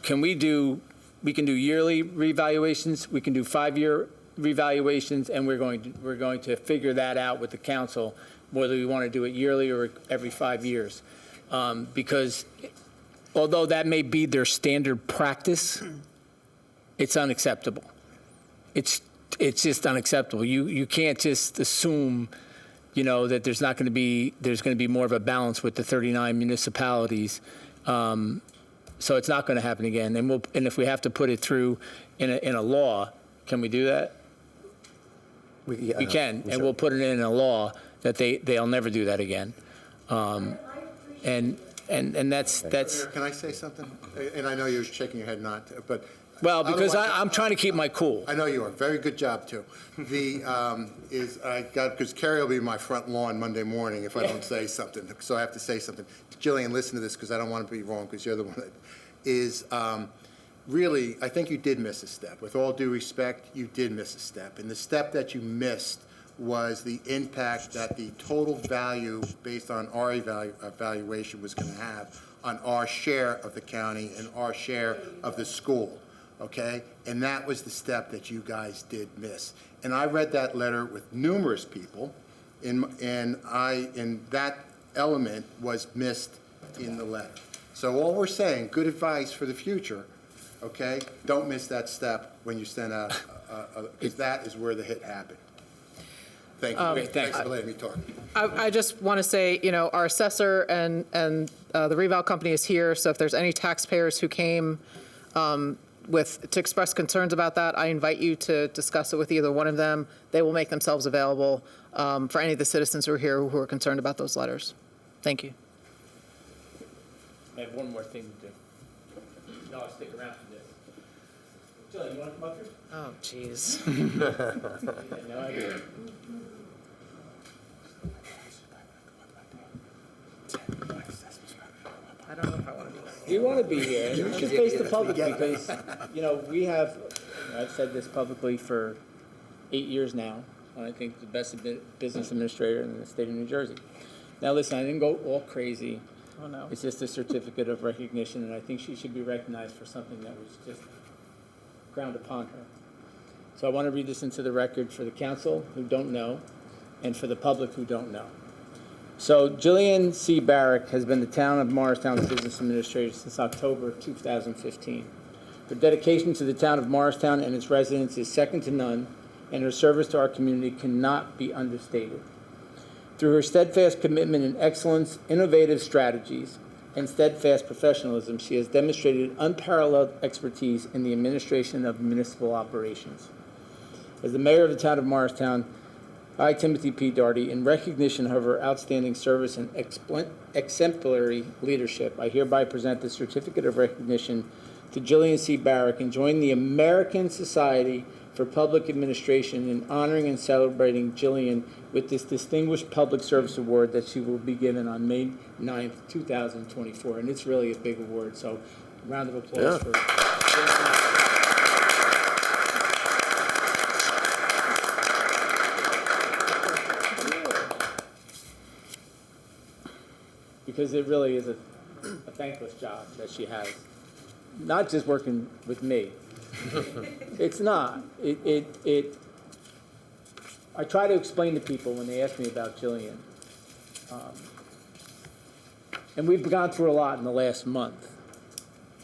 we can do yearly revaluations, we can do 5-year revaluations, and we're going to figure that out with the council whether we want to do it yearly or every 5 years, because although that may be their standard practice, it's unacceptable. It's just unacceptable. You can't just assume, you know, that there's going to be more of a balance with the 39 municipalities So it's not going to happen again. And if we have to put it through in a law, can we do that? We can, and we'll put it in a law that they'll never do that again. And that's. Can I say something? And I know you're shaking your head not to, but. Well, because I'm trying to keep my cool. I know you are. Very good job, too. Because Carrie will be my front lawn Monday morning if I don't say something, so I have to say something. Jillian, listen to this, because I don't want to be wrong, because you're the one that is, really, I think you did miss a step. With all due respect, you did miss a step. And the step that you missed was the impact that the total value based on our evaluation was going to have on our share of the county and our share of the school. Okay? And that was the step that you guys did miss. And I read that letter with numerous people, and that element was missed in the letter. So all we're saying, good advice for the future, okay? Don't miss that step when you send because that is where the hit happened. Thank you. Thanks for letting me talk. I just want to say, our assessor and the reval company is here, so if there's any taxpayers who came to express concerns about that, I invite you to discuss it with either one of them. They will make themselves available for any of the citizens who are here who are concerned about those letters. Thank you. I have one more thing to do. No, I'll stick around for this. Jill, you want to come up here? Oh, jeez. No idea. I don't know if I want to be there. You want to be here, and you should face the public because, we have, I've said this publicly for 8 years now, and I think the best business administrator in the state of New Jersey. Now, listen, I didn't go all crazy. Oh, no. It's just a certificate of recognition, and I think she should be recognized for something that was just ground upon her. So I want to read this into the record for the council who don't know, and for the public who don't know. So Jillian C. Barrick has been the town of Morristown's business administrator since October of 2015. Her dedication to the town of Morristown and its residents is second to none, and her service to our community cannot be understated. Through her steadfast commitment and excellence, innovative strategies, and steadfast professionalism, she has demonstrated unparalleled expertise in the administration of municipal operations. As the mayor of the town of Morristown, I, Timothy P. Daugherty, in recognition of her outstanding service and exemplary leadership, I hereby present the certificate of recognition to Jillian C. Barrick and join the American Society for Public Administration in honoring and celebrating Jillian with this distinguished public service award that she will be given on May 9th, 2024. And it's really a big award, so a round of applause for Jillian. Because it really is a thankless job that she has. Not just working with me. It's not. I try to explain to people when they ask me about Jillian. And we've gone through a lot in the last month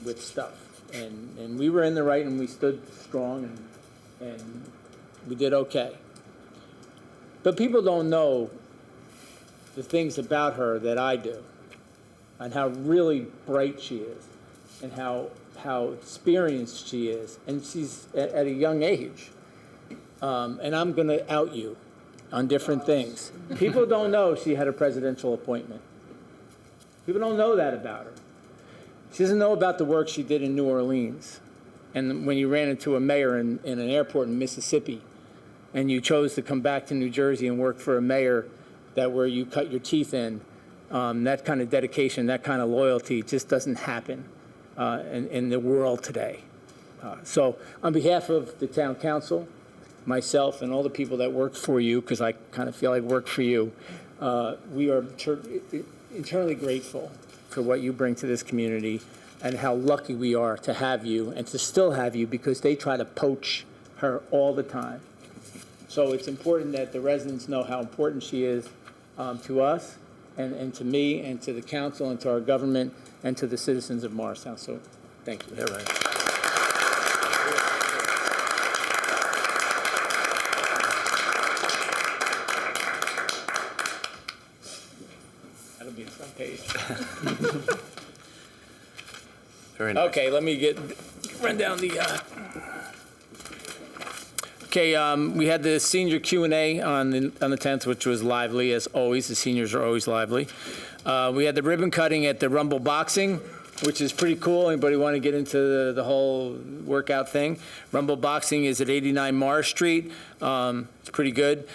with stuff. And we were in the right and we stood strong and we did okay. But people don't know the things about her that I do, and how really bright she is, and how experienced she is, and she's at a young age. And I'm going to out you on different things. People don't know she had a presidential appointment. People don't know that about her. She doesn't know about the work she did in New Orleans, and when you ran into a mayor in an airport in Mississippi, and you chose to come back to New Jersey and work for a mayor where you cut your teeth in. That kind of dedication, that kind of loyalty just doesn't happen in the world today. So on behalf of the town council, myself, and all the people that work for you, because I kind of feel like work for you, we are eternally grateful for what you bring to this community and how lucky we are to have you and to still have you, because they try to poach her all the time. So it's important that the residents know how important she is to us, and to me, and to the council, and to our government, and to the citizens of Morristown. So, thank you. Yeah, right. That'll be the front page. Very nice. Okay, let me run down the. Okay, we had the senior Q&A on the 10th, which was lively as always. The seniors are always lively. We had the ribbon cutting at the Rumble Boxing, which is pretty cool. Anybody want to get into the whole workout thing? Rumble Boxing is at 89 Mars Street. It's pretty good.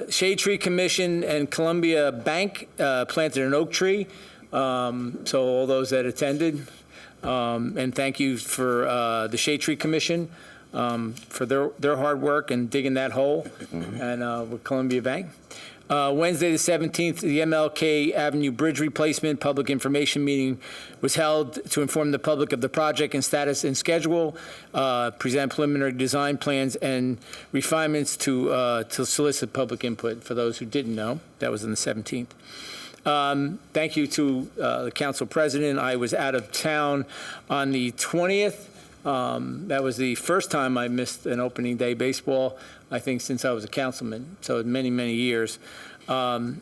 Shade Tree Commission and Columbia Bank planted an oak tree. So all those that attended, and thank you for the Shade Tree Commission for their hard work and digging that hole, and with Columbia Bank. Wednesday the 17th, the MLK Avenue Bridge Replacement Public Information Meeting was held to inform the public of the project and status and schedule, present preliminary design plans and refinements to solicit public input. For those who didn't know, that was on the 17th. Thank you to the council president. I was out of town on the 20th. That was the first time I missed an opening day baseball, I think, since I was a councilman, so many, many years. And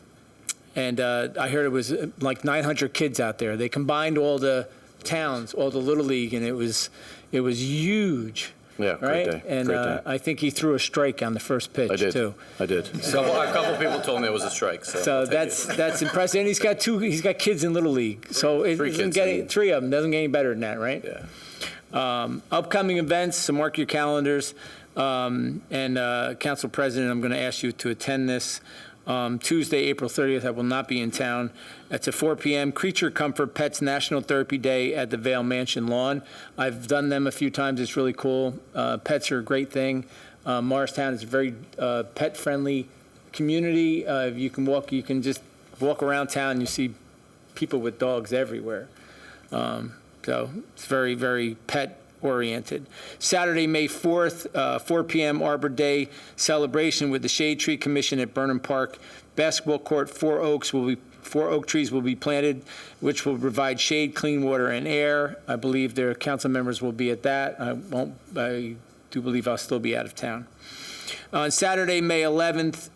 I heard it was like 900 kids out there. They combined all the towns, all the Little League, and it was huge. Yeah, right? great day. And great day. I think he threw a strike on the first pitch, I did. too. I did. So a couple people told me it was a strike. So that's impressive. And he's got kids in Little League. So it doesn't get three of them. Doesn't get any better than that, right? Yeah. Upcoming events, so mark your calendars. Council President, I'm going to ask you to attend this. Tuesday, April 30th, I will not be in town. It's at 4 p.m. Creature Comfort Pets National Therapy Day at the Vale Mansion lawn. I've done them a few times. It's really cool. Pets are a great thing. Morristown is a very pet-friendly community. You can just walk around town and you see people with dogs everywhere. So it's very, very pet-oriented. Saturday, May 4th, 4 p.m. Arbor Day celebration with the Shade Tree Commission at Burnham Park. Basketball court, 4 oak trees will be planted, which will provide shade, clean water, and air. I believe their council members will be at that. I do believe I'll still be out of town. On Saturday, May 11th,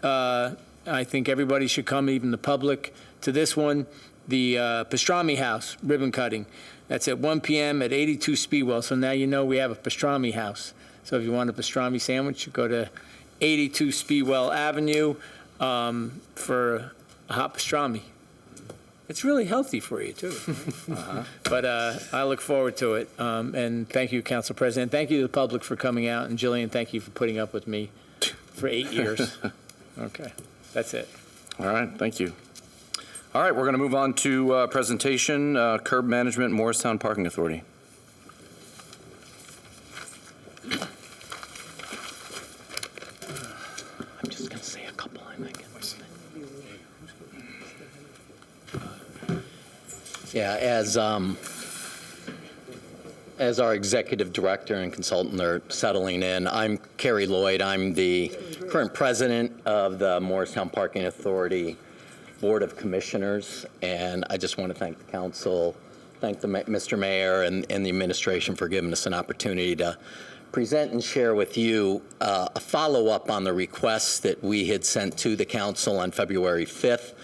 I think everybody should come, even the public, to this one, the Pastrami House ribbon cutting. That's at 1 p.m. at 82 Speedwell. So now you know we have a pastrami house. So if you want a pastrami sandwich, you go to 82 Speedwell Avenue for a hot pastrami. It's really healthy for you, too. But I look forward to it. And thank you, Council President. Thank you to the public for coming out. And Jillian, thank you for putting up with me for 8 years. Okay, that's it. All right, thank you. All right, we're going to move on to presentation, curb management, Morristown Parking Authority. I'm just going to say a couple, I think. Yeah, as our executive director and consultant are settling in, I'm Kerry Lloyd. I'm the current president of the Morristown Parking Authority Board of Commissioners, and I just want to thank the council, thank Mr. Mayor and the administration for giving us an opportunity to present and share with you a follow-up on the requests that we had sent to the council on February 5th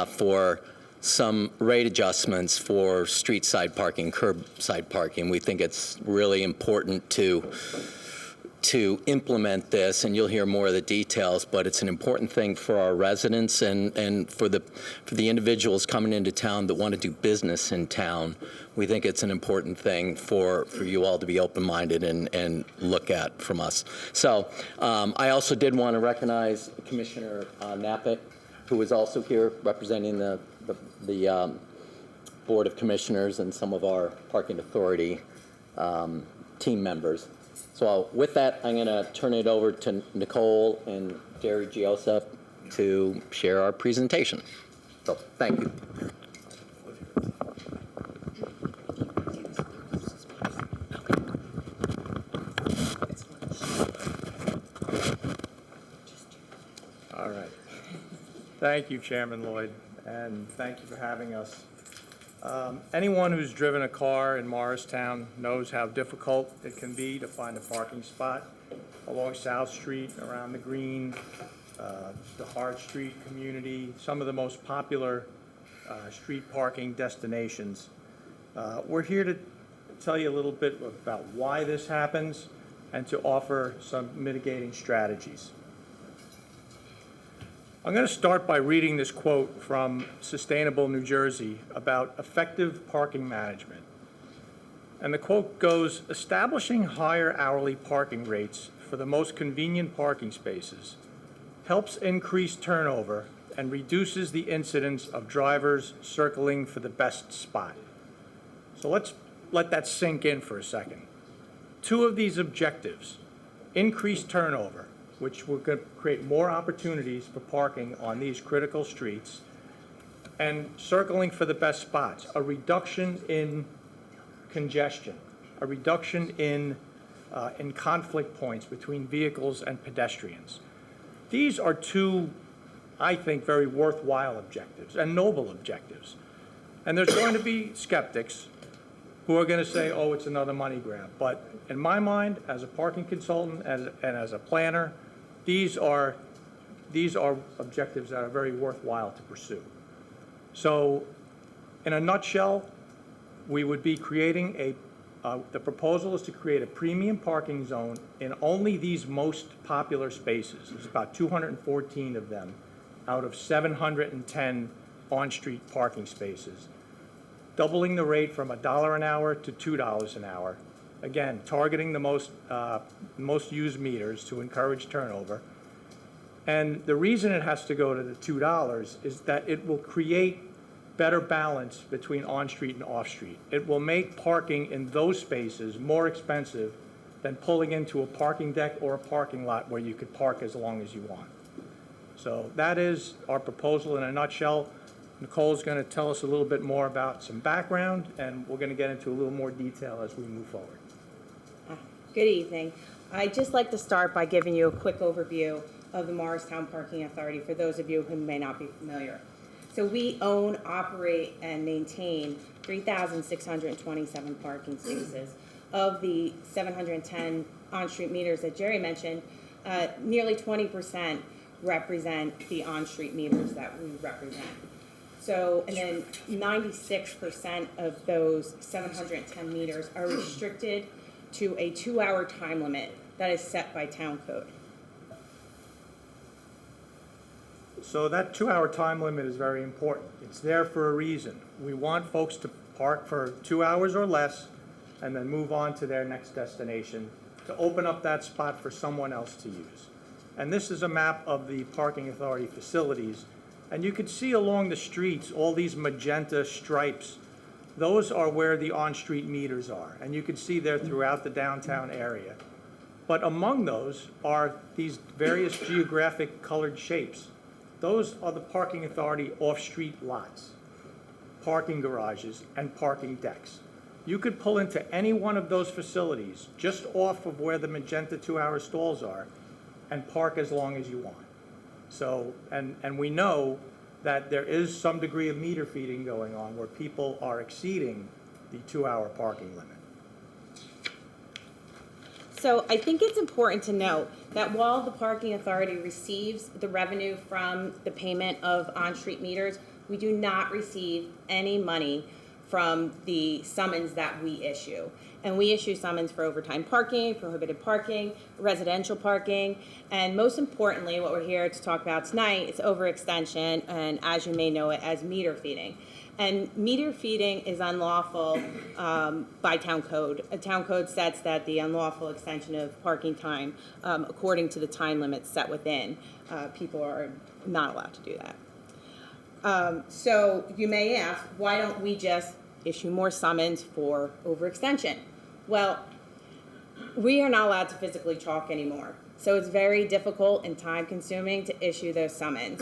for some rate adjustments for street side parking, curbside parking. We think it's really important to implement this, and you'll hear more of the details, but it's an important thing for our residents and for the individuals coming into town that want to do business in town. We think it's an important thing for you all to be open-minded and look at from us. So I also did want to recognize Commissioner Knappett, who is also here representing the Board of Commissioners and some of our Parking Authority team members. So with that, I'm going to turn it over to Nicole and Jerry Giosef to share our presentation. So thank you. All right. Thank you, Chairman Lloyd, and thank you for having us. Anyone who's driven a car in Morristown knows how difficult it can be to find a parking spot along South Street, around the Green, the Hart Street community, some of the most popular street parking destinations. We're here tell you a little bit about why this happens and to offer some mitigating strategies. I'm going to start by reading this quote from Sustainable New Jersey about effective parking management. And the quote goes, "Establishing higher hourly parking rates for the most convenient parking spaces helps increase turnover and reduces the incidence of drivers circling for the best spot." So let's let that sink in for a second. Two of these objectives, increased turnover, which will create more opportunities for parking on these critical streets, and circling for the best spots, a reduction in congestion, a reduction in conflict points between vehicles and pedestrians. These are two, I think, very worthwhile objectives and noble objectives. And there's going to be skeptics who are going to say, oh, it's another money grab. But in my mind, as a parking consultant and as a planner, these are objectives that are very worthwhile to pursue. So in a nutshell, we would be creating the proposal is to create a premium parking zone in only these most popular spaces. There's about 214 of them out of 710 on-street parking spaces, doubling the rate from $1 an hour to $2 an hour. Again, targeting the most used meters to encourage turnover. And the reason it has to go to the $2 is that it will create better balance between on-street and off-street. It will make parking in those spaces more expensive than pulling into a parking deck or a parking lot where you could park as long as you want. So that is our proposal in a nutshell. Nicole's going to tell us a little bit more about some background, and we're going to get into a little more detail as we move forward. Good evening. I'd just like to start by giving you a quick overview of the Morristown Parking Authority for those of you who may not be familiar. So we own, operate, and maintain 3,627 parking spaces. Of the 710 on-street meters that Jerry mentioned, nearly 20% represent the on-street meters that we represent. So, and then 96% of those 710 meters are restricted to a 2-hour time limit that is set by town code. So that 2-hour time limit is very important. It's there for a reason. We want folks to park for 2 hours or less and then move on to their next destination to open up that spot for someone else to use. And this is a map of the Parking Authority facilities. And you can see along the streets all these magenta stripes. Those are where the on-street meters are. And you can see they're throughout the downtown area. But among those are these various geographic colored shapes. Those are the Parking Authority off-street lots, parking garages, and parking decks. You could pull into any one of those facilities just off of where the magenta 2-hour stalls are and park as long as you want. So, and we know that there is some degree of meter feeding going on where people are exceeding the 2-hour parking limit. So I think it's important to note that while the Parking Authority receives the revenue from the payment of on-street meters, we do not receive any money from the summons that we issue. And we issue summons for overtime parking, prohibited parking, residential parking, and most importantly, what we're here to talk about tonight is overextension, and as you may know it, as meter feeding. And meter feeding is unlawful by town code. A town code sets that the unlawful extension of parking time, according to the time limits set within, people are not allowed to do that. So you may ask, why don't we just issue more summons for overextension? Well, we are not allowed to physically chalk anymore. So it's very difficult and time consuming to issue those summons.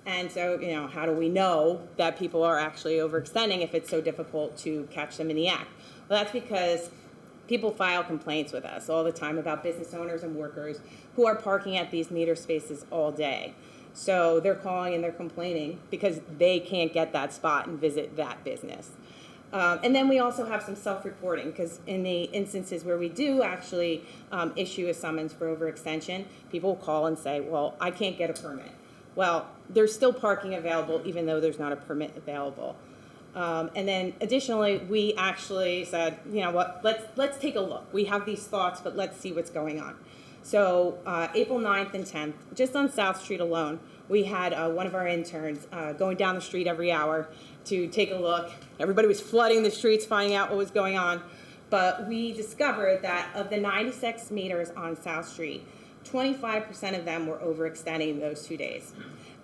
And so, you know, how do we know that people are actually overextending if it's so difficult to catch them in the act? Well, that's because people file complaints with us all the time about business owners and workers who are parking at these meter spaces all day. So they're calling and they're complaining because they can't get that spot and visit that business. And then we also have some self-reporting, because in the instances where we do actually issue a summons for overextension, people call and say, well, I can't get a permit. Well, there's still parking available even though there's not a permit available. And then additionally, we actually said, you know what, let's take a look. We have these thoughts, but let's see what's going on. So April 9th and 10th, just on South Street alone, we had one of our interns going down the street every hour to take a look. Everybody was flooding the streets, finding out what was going on. But we discovered that of the 96 meters on South Street, 25% of them were overextending those 2 days.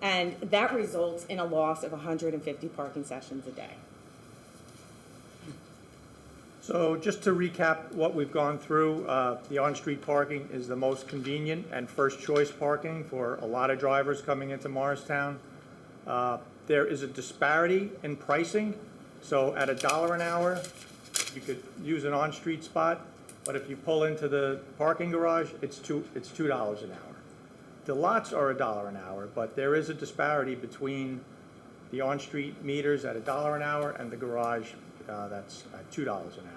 And that results in a loss of 150 parking sessions a day. So just to recap what we've gone through, the on-street parking is the most convenient and first choice parking for a lot of drivers coming into Morristown. There is a disparity in pricing. So at $1 an hour, you could use an on-street spot, but if you pull into the parking garage, it's $2 an hour. The lots are $1 an hour, but there is a disparity between the on-street meters at $1 an hour and the garage that's at $2 an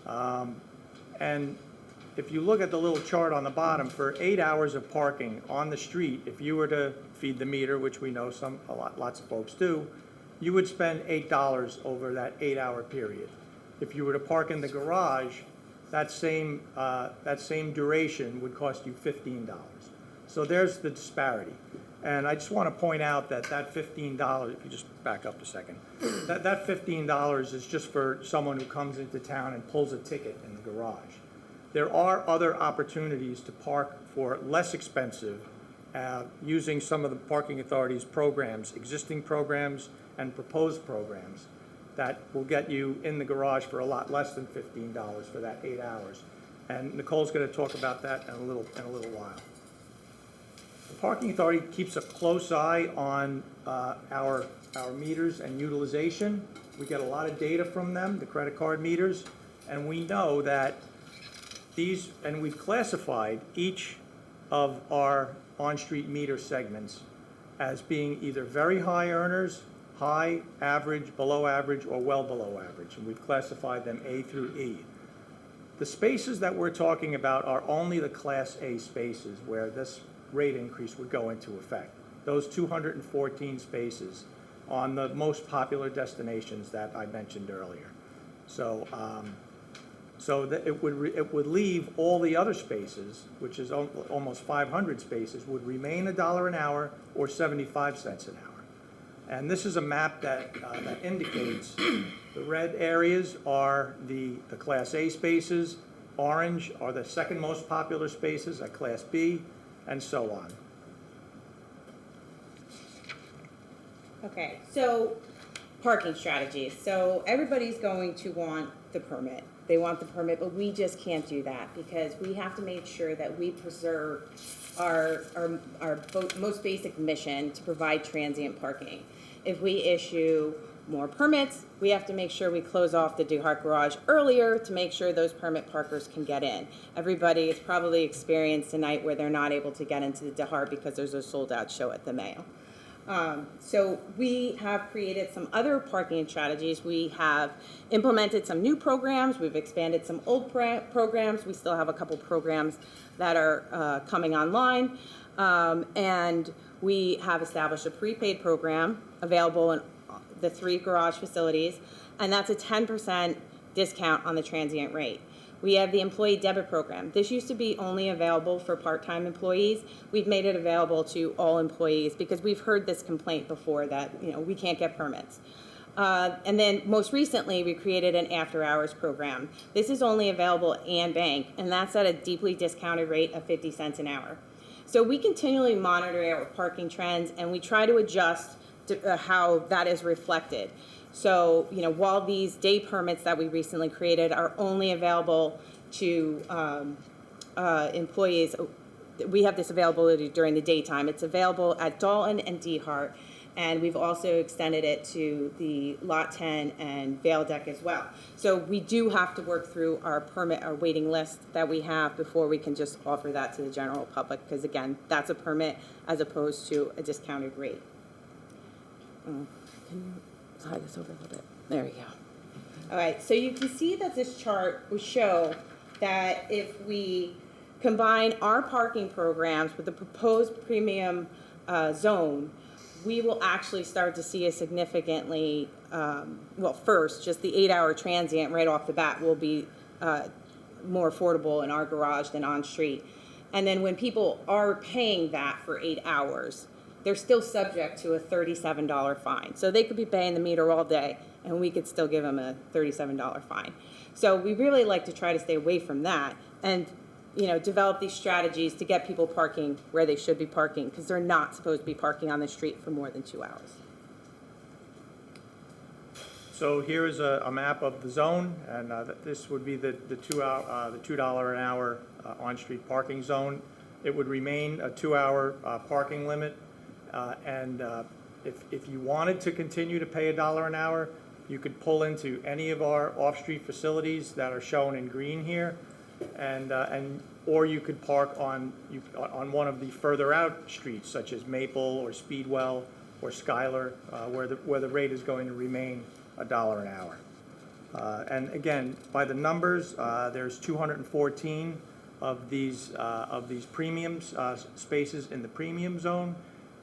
hour. And if you look at the little chart on the bottom, for 8 hours of parking on the street, if you were to feed the meter, which we know lots of folks do, you would spend $8 over that 8-hour period. If you were to park in the garage, that same duration would cost you $15. So there's the disparity. And I just want to point out that $15, if you just back up a second, that $15 is just for someone who comes into town and pulls a ticket in the garage. There are other opportunities to park for less expensive using some of the Parking Authority's programs, existing programs and proposed programs that will get you in the garage for a lot less than $15 for that 8 hours. And Nicole's going to talk about that in a little while. The Parking Authority keeps a close eye on our meters and utilization. We get a lot of data from them, the credit card meters, and we know that and we've classified each of our on-street meter segments as being either very high earners, high, average, below average, or well below average, and we've classified them A through E. The spaces that we're talking about are only the Class A spaces where this rate increase would go into effect. Those 214 spaces on the most popular destinations that I mentioned earlier. So, that it would leave all the other spaces, which is almost 500 spaces, would remain $1 an hour or 75 cents an hour. And this is a map that indicates the red areas are the Class A spaces, orange are the second most popular spaces at Class B, and so on. Okay, so parking strategies. So everybody's going to want the permit. They want the permit, but we just can't do that because we have to make sure that we preserve our most basic mission to provide transient parking. If we issue more permits, we have to make sure we close off the DeHart garage earlier to make sure those permit parkers can get in. Everybody has probably experienced a night where they're not able to get into the DeHart because there's a sold-out show at the Mayo. So we have created some other parking strategies. We have implemented some new programs. We've expanded some old programs. We still have a couple programs that are coming online. And we have established a prepaid program available in the 3 garage facilities, and that's a 10% discount on the transient rate. We have the employee debit program. This used to be only available for part-time employees. We've made it available to all employees because we've heard this complaint before that, we can't get permits. And then most recently, we created an after-hours program. This is only available at Ann Bank, and that's at a deeply discounted rate of 50 cents an hour. So we continually monitor our parking trends, and we try to adjust to how that is reflected. So, while these day permits that we recently created are only available to employees, we have this availability during the daytime. It's available at Dalton and DeHart, and we've also extended it to the Lot 10 and Vale Deck as well. So we do have to work through our waiting list that we have before we can just offer that to the general public, because again, that's a permit as opposed to a discounted rate. Can you slide this over a little bit? There we go. All right, so you can see that this chart will show that if we combine our parking programs with the proposed premium zone, we will actually start to see a significantly well, first, just the 8-hour transient right off the bat will be more affordable in our garage than on street. And then when people are paying that for 8 hours, they're still subject to a $37 fine. So they could be paying the meter all day, and we could still give them a $37 fine. So we really like to try to stay away from that and, you know, develop these strategies to get people parking where they should be parking, because they're not supposed to be parking on the street for more than 2 hours. So here is a map of the zone, and this would be the $2 an hour on-street parking zone. It would remain a 2-hour parking limit, and if you wanted to continue to pay $1 an hour, you could pull into any of our off-street facilities that are shown in green here, or you could park on one of the further out streets, such as Maple or Speedwell or Schuyler, where the rate is going to remain $1 an hour. And again, by the numbers, there's 214 of these premiums spaces in the premium zone,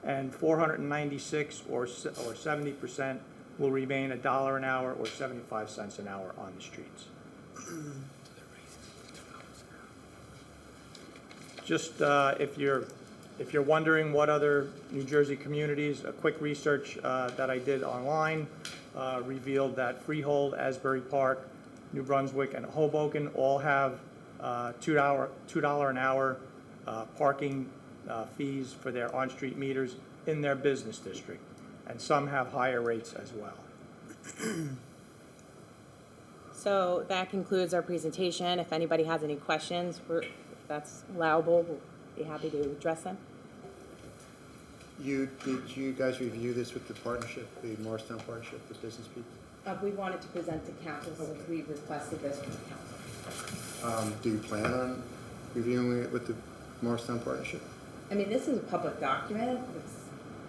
and 496 or 70% will remain $1 an hour or 75 cents an hour on the streets. Just if you're wondering what other New Jersey communities, a quick research that I did online revealed that Freehold, Asbury Park, New Brunswick, and Hoboken all have $2 an hour parking fees for their on-street meters in their business district, and some have higher rates as well. So that concludes our presentation. If anybody has any questions, if that's allowable, we'll be happy to address them. Did you guys review this with the partnership, the Morristown Partnership, the business people? We wanted to present to council, so we requested this from council. Do you plan on reviewing it with the Morristown Partnership? I mean, this is a public document. It's,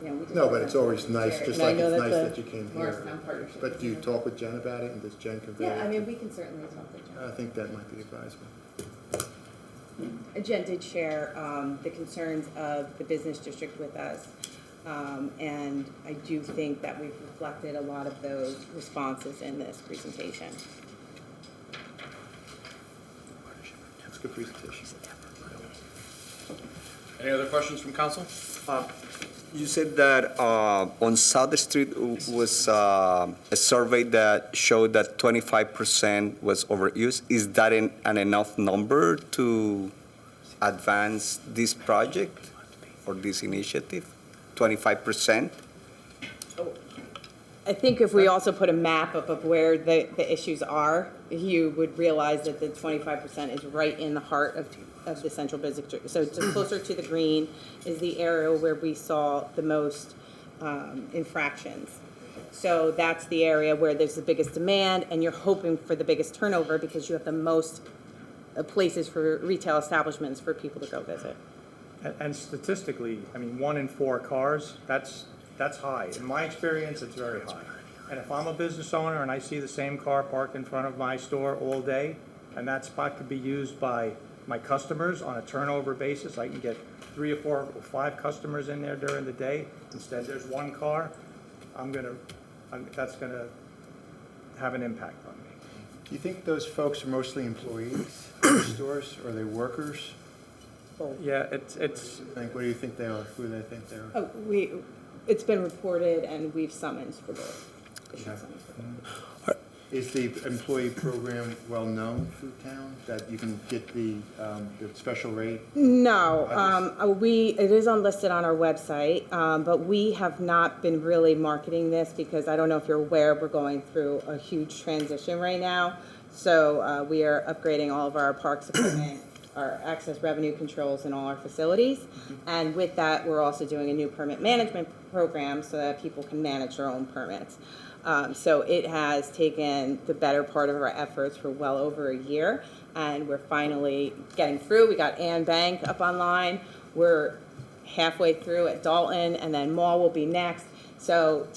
you know, we just No, but it's always nice, share it. just And I like know it's nice the that you came here. Morristown Partnership But is do you here. talk with Jen about it, and does Jen convey it? Yeah, I mean, we can certainly talk to Jen. I think that might be advisable. Jen did share the concerns of the business district with us, and I do think that we've reflected a lot of those responses in this presentation. That's a good presentation. Any other questions from council? You said that on South Street was a survey that showed that 25% was overuse. Is that an enough number to advance this project or this initiative? 25%? I think if we also put a map up of where the issues are, you would realize that the 25% is right in the heart of the central business district. So just closer to the green is the area where we saw the most infractions. So that's the area where there's the biggest demand, and you're hoping for the biggest turnover because you have the most places for retail establishments for people to go visit. And statistically, I mean, 1 in 4 cars, that's high. In my experience, it's very high. And if I'm a business owner and I see the same car parked in front of my store all day, and that spot could be used by my customers on a turnover basis, I can get 3 or 4 or 5 customers in there during the day. Instead, there's 1 car. That's gonna have an impact on me. Do you think those folks are mostly employees in the stores, or are they workers? Yeah, it's. What do you think they are? Who do they think they are? Oh, it's been reported, and we've summoned for both. Is the employee program well-known through town, that you can get the special rate? No, it is unlisted on our website, but we have not been really marketing this because I don't know if you're aware, we're going through a huge transition right now. So we are upgrading all of our parks equipment, our access revenue controls in all our facilities. And with that, we're also doing a new permit management program so that people can manage their own permits. So it has taken the better part of our efforts for well over a year, and we're finally getting through. We got Ann Bank up online. We're halfway through at Dalton, and then Mall will be next. So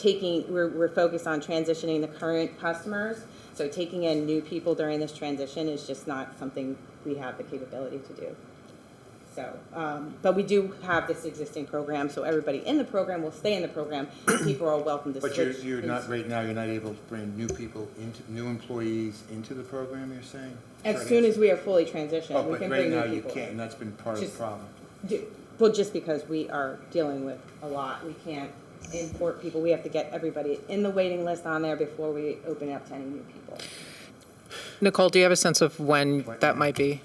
we're focused on transitioning the current customers. So taking in new people during this transition is just not something we have the capability to do. So, but we do have this existing program, so everybody in the program will stay in the program. People are welcome to switch. But you're not, right now, you're not able to bring new people new employees into the program, you're saying? As soon as we are fully transitioned, we can bring new people. But right now you can't, and that's been part of the problem. Well, just because we are dealing with a lot, we can't import people. We have to get everybody in the waiting list on there before we open it up to any new people. Nicole, do you have a sense of when that might be?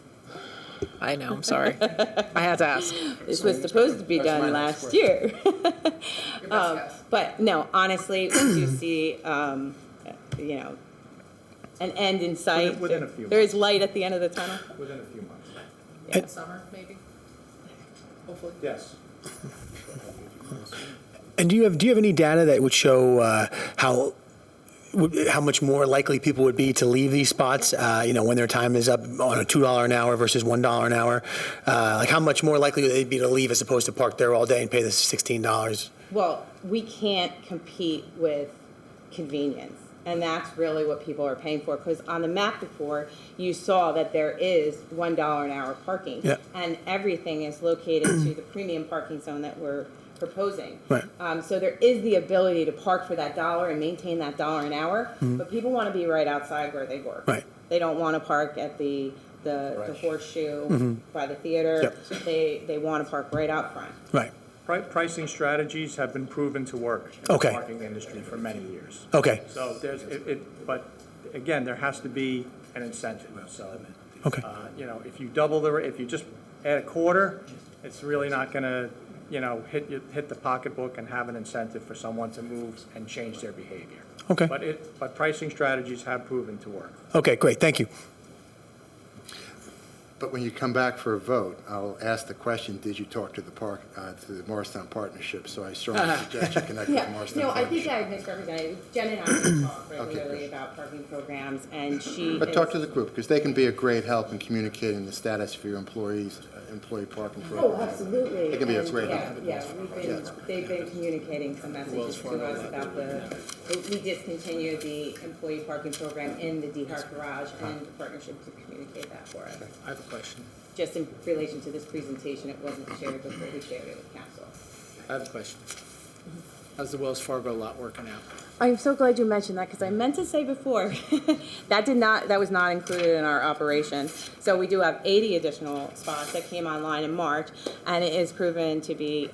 I know, I'm sorry. I had to ask. This was supposed to be done last year. But no, honestly, we do see, an end in sight. Within a few There is light at the end of the tunnel. Within a few months. Yeah. Summer, maybe? Hopefully. Yes. And do you have any data that would show how much more likely people would be to leave these spots, when their time is up on a $2 an hour versus $1 an hour? Like how much more likely would they be to leave as opposed to park there all day and pay the $16? Well, we can't compete with convenience. And that's really what people are paying for. Because on the map before, you saw that there is $1 an hour parking. Yeah. And everything is located to the premium parking zone that we're proposing. Right. So there is the ability to park for that dollar and maintain that $1 an hour. But people want to be right outside where they work. Right. They don't want to park at the horseshoe by the theater. Yep. They want to park right out front. Right. Pricing strategies have been proven to work in the Okay. parking industry for many years. Okay. So but again, there has to be an incentive. So, Okay. If you just add a quarter, it's really not going to, hit the pocketbook and have an incentive for someone to move and change their behavior. Okay. But pricing strategies have proven to work. Okay, great. Thank you. But when you come back for a vote, I'll ask the question, did you talk to the Morristown Partnership? So I strongly suggest you connect with the Morristown No, I Partnership. think I misrepresented. Jen and I have talked regularly about parking programs, and she But talk to the group, because they can be a great help in communicating the status for your employees, employee parking program. Oh, absolutely. They can be a And, great yeah, help. Yeah, they've been communicating some messages to us about we discontinued the employee parking program in the D Hart Garage, and the partnership to communicate that for us. I have a question. Just in relation to this presentation, it wasn't shared before we shared it with council. I have a question. How's the Wells Fargo lot working out? I'm so glad you mentioned that, because I meant to say before, that was not included in our operation. So we do have 80 additional spots that came online in March, and it is proven to be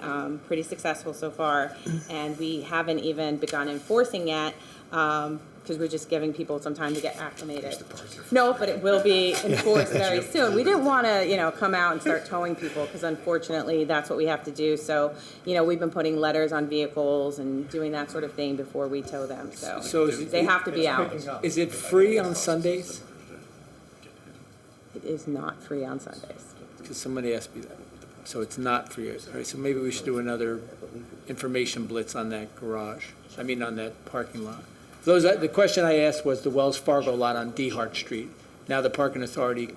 pretty successful so far. And we haven't even begun enforcing yet, because we're just giving people some time to get acclimated. No, but it will be enforced very soon. We didn't want to, come out and start towing people, because unfortunately, that's what we have to do. So, we've been putting letters on vehicles and doing that sort of thing before we tow them. So they have to be out. Is it free on Sundays? It is not free on Sundays. Because somebody asked me that. So it's not free. All right, so maybe we should do another information blitz on that garage. On that parking lot. The question I asked was the Wells Fargo lot on D Hart Street. Now the parking authority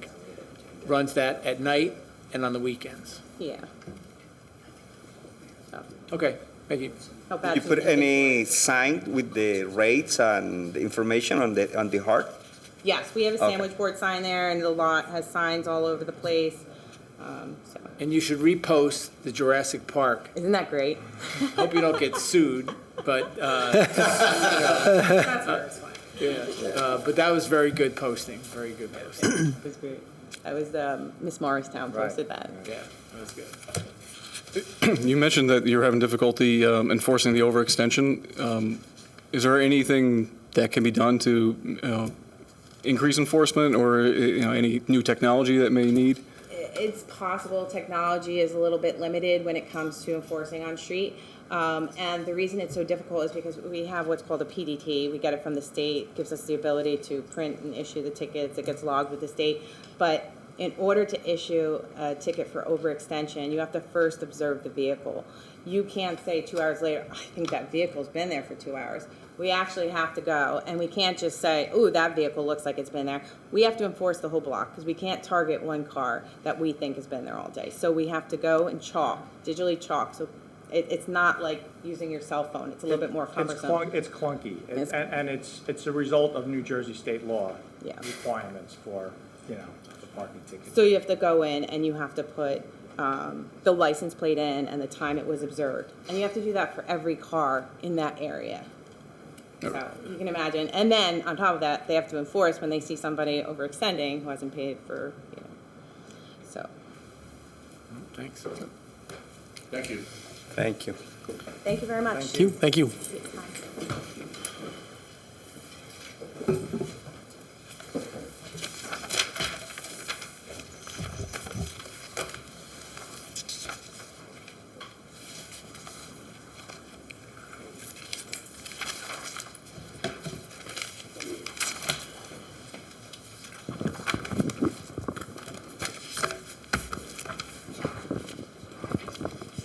runs that at night and on the weekends. Yeah. Okay, thank you. Did you put any sign with the rates and the information on the Hart? Yes, we have a Okay. sandwich board sign there, and the lot has signs all over the place. And you should repost the Jurassic Park. Isn't that great? Hope you don't get sued, but, but that was very good posting, very good posting. It was great. That was Miss Morristown posted that. Yeah, that was good. You mentioned that you're having difficulty enforcing the overextension. Is there anything that can be done to increase enforcement, or any new technology that may need? It's possible technology is a little bit limited when it comes to enforcing on street. And the reason it's so difficult is because we have what's called a PDT. We get it from the state, gives us the ability to print and issue the tickets. It gets logged with the state. But in order to issue a ticket for overextension, you have to first observe the vehicle. You can't say 2 hours later, I think that vehicle's been there for 2 hours. We actually have to go, and we can't just say, ooh, that vehicle looks like it's been there. We have to enforce the whole block, because we can't target one car that we think has been there all day. So we have to go and chalk, digitally chalk. So it's not like using your cell phone. It's a little bit more cumbersome. It's clunky, and it's a result of New Jersey state law Yeah. requirements for, the parking tickets. So you have to go in and you have to put the license plate in and the time it was observed. And you have to do that for every car in that area. So you can imagine. And then on top of that, they have to enforce when they see somebody overextending who hasn't paid for, so. Thanks. Thank you. Thank you. Thank you very much. Thank you. Thank you.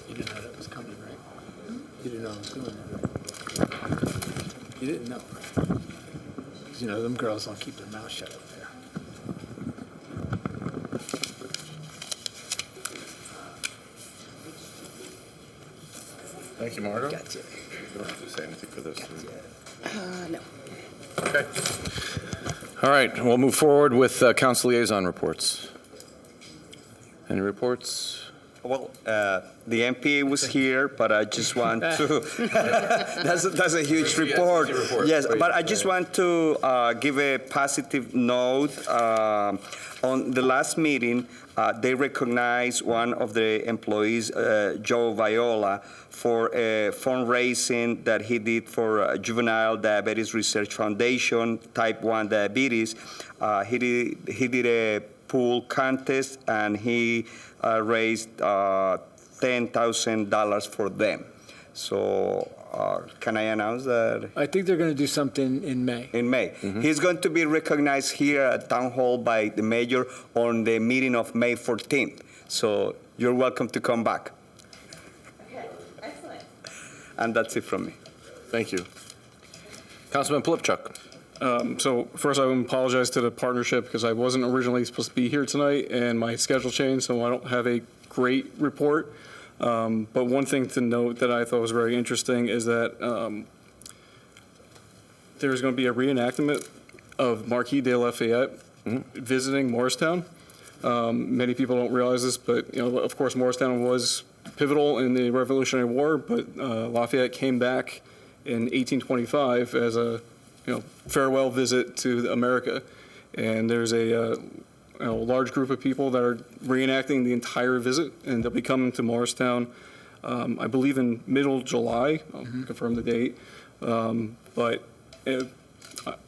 You didn't know that was coming, right? You didn't know I was doing that, right? You didn't know, right? 'Cause, them girls don't keep their mouth shut up there. Thank you, Margot. Gotcha. You don't have to say anything for this. No. Okay. All right, we'll move forward with council liaison reports. Any reports? Well, the MPA was here, but I just want to, that's a huge report. Yes, but I just want to give a positive note. On the last meeting, they recognized one of the employees, Joe Viola, for a fundraising that he did for Juvenile Diabetes Research Foundation, Type 1 Diabetes. He did a pool contest, and he raised $10,000 for them. So can I announce that? I think they're going to do something in May. In May. He's going to be recognized here at Town Hall by the mayor on the meeting of May 14th. So you're welcome to come back. Okay, excellent. And that's it from me. Thank you. Councilman Polipchuk. So first, I want to apologize to the partnership because I wasn't originally supposed to be here tonight, and my schedule changed, so I don't have a great report. But one thing to note that I thought was very interesting is that there's going to be a reenactment of Marquis de Lafayette visiting Morristown. Many people don't realize this, but of course, Morristown was pivotal in the Revolutionary War, but Lafayette came back in 1825 as a farewell visit to America. And there's a large group of people that are reenacting the entire visit, and they'll be coming to Morristown, I believe in middle July. I'll confirm the date. But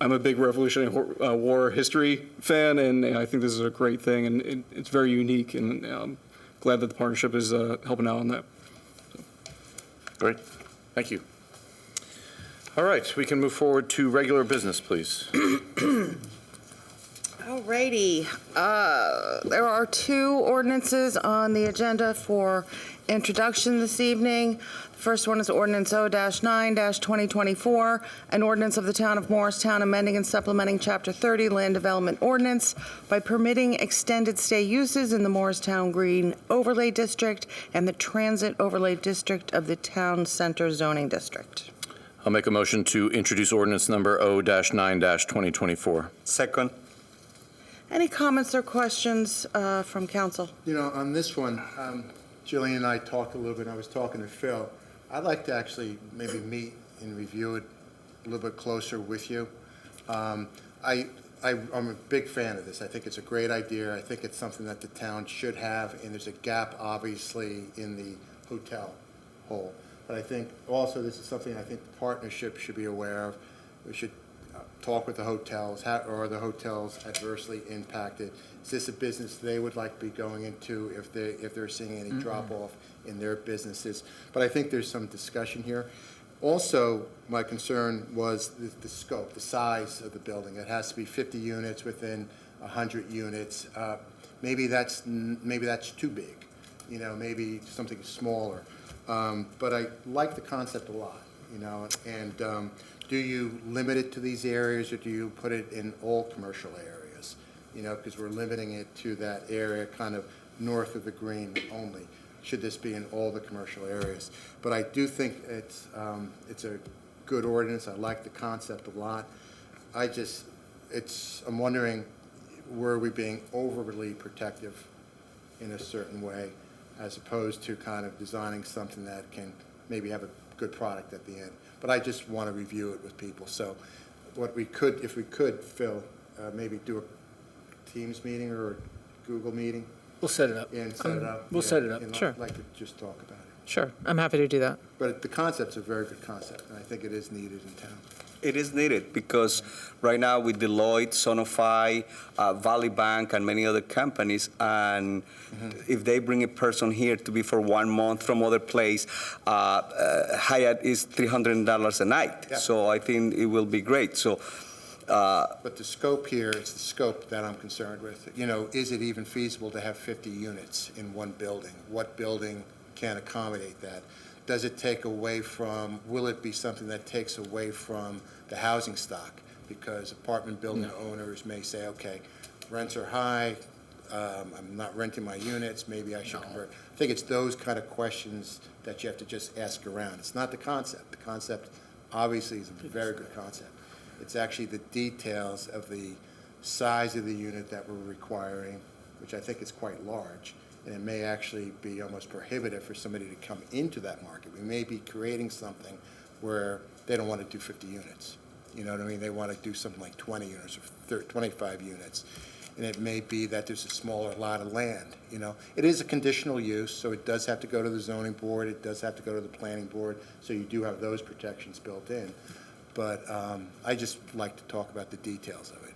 I'm a big Revolutionary War history fan, and I think this is a great thing, and it's very unique, and I'm glad that the partnership is helping out on that. Great. Thank you. All right, we can move forward to regular business, please. Alrighty, there are two ordinances on the agenda for introduction this evening. The first one is ordinance O-9-2024, an ordinance of the Town of Morristown amending and supplementing Chapter 30 Land Development Ordinance by permitting extended stay uses in the Morristown Green Overlay District and the Transit Overlay District of the Town Center Zoning District. I'll make a motion to introduce ordinance number O-9-2024. Second. Any comments or questions from council? On this one, Jillian and I talked a little bit, and I was talking to Phil. I'd like to actually maybe meet and review it a little bit closer with you. I'm a big fan of this. I think it's a great idea. I think it's something that the town should have, and there's a gap, obviously, in the hotel hole. But I think also this is something I think the partnership should be aware of. We should talk with the hotels. How are the hotels adversely impacted? Is this a business they would like to be going into if they're seeing any drop-off in their businesses? But I think there's some discussion here. Also, my concern was the scope, the size of the building. It has to be 50 units within 100 units. Maybe that's too big. Maybe something smaller. But I like the concept a lot, and do you limit it to these areas, or do you put it in all commercial areas? Because we're limiting it to that area kind of north of the green only. Should this be in all the commercial areas? But I do think it's a good ordinance. I like the concept a lot. I'm wondering, were we being overly protective in a certain way? as opposed to kind of designing something that can maybe have a good product at the end. But I just want to review it with people. So what we could, if we could, Phil, maybe do a Teams meeting or a Google meeting We'll set it up. and set it up. We'll Yeah, set it up, and sure. I'd like to just talk about it. Sure, I'm happy to do that. But the concept's a very good concept, and I think it is needed in town. It is needed because right now with Deloitte, Sonofi, Valley Bank, and many other companies, and if they bring a person here to be for 1 month from other place, Hyatt is $300 a night. Yeah. So I think it will be great. So. But the scope here, it's the scope that I'm concerned with. You know, is it even feasible to have 50 units in one building? What building can accommodate that? Does it take away from, will it be something that takes away from the housing stock? Because apartment building owners may say, okay, rents are high, I'm not renting my units, maybe I should convert. I think it's those kind of questions that you have to just ask around. It's not the concept. The concept obviously is a very good concept. It's actually the details of the size of the unit that we're requiring, which I think is quite large. And it may actually be almost prohibitive for somebody to come into that market. We may be creating something where they don't want to do 50 units. You know what I mean? They want to do something like 20 units or 25 units. And it may be that there's a smaller lot of land, you know? It is a conditional use, so it does have to go to the zoning board. It does have to go to the planning board. So you do have those protections built in. But I just like to talk about the details of it.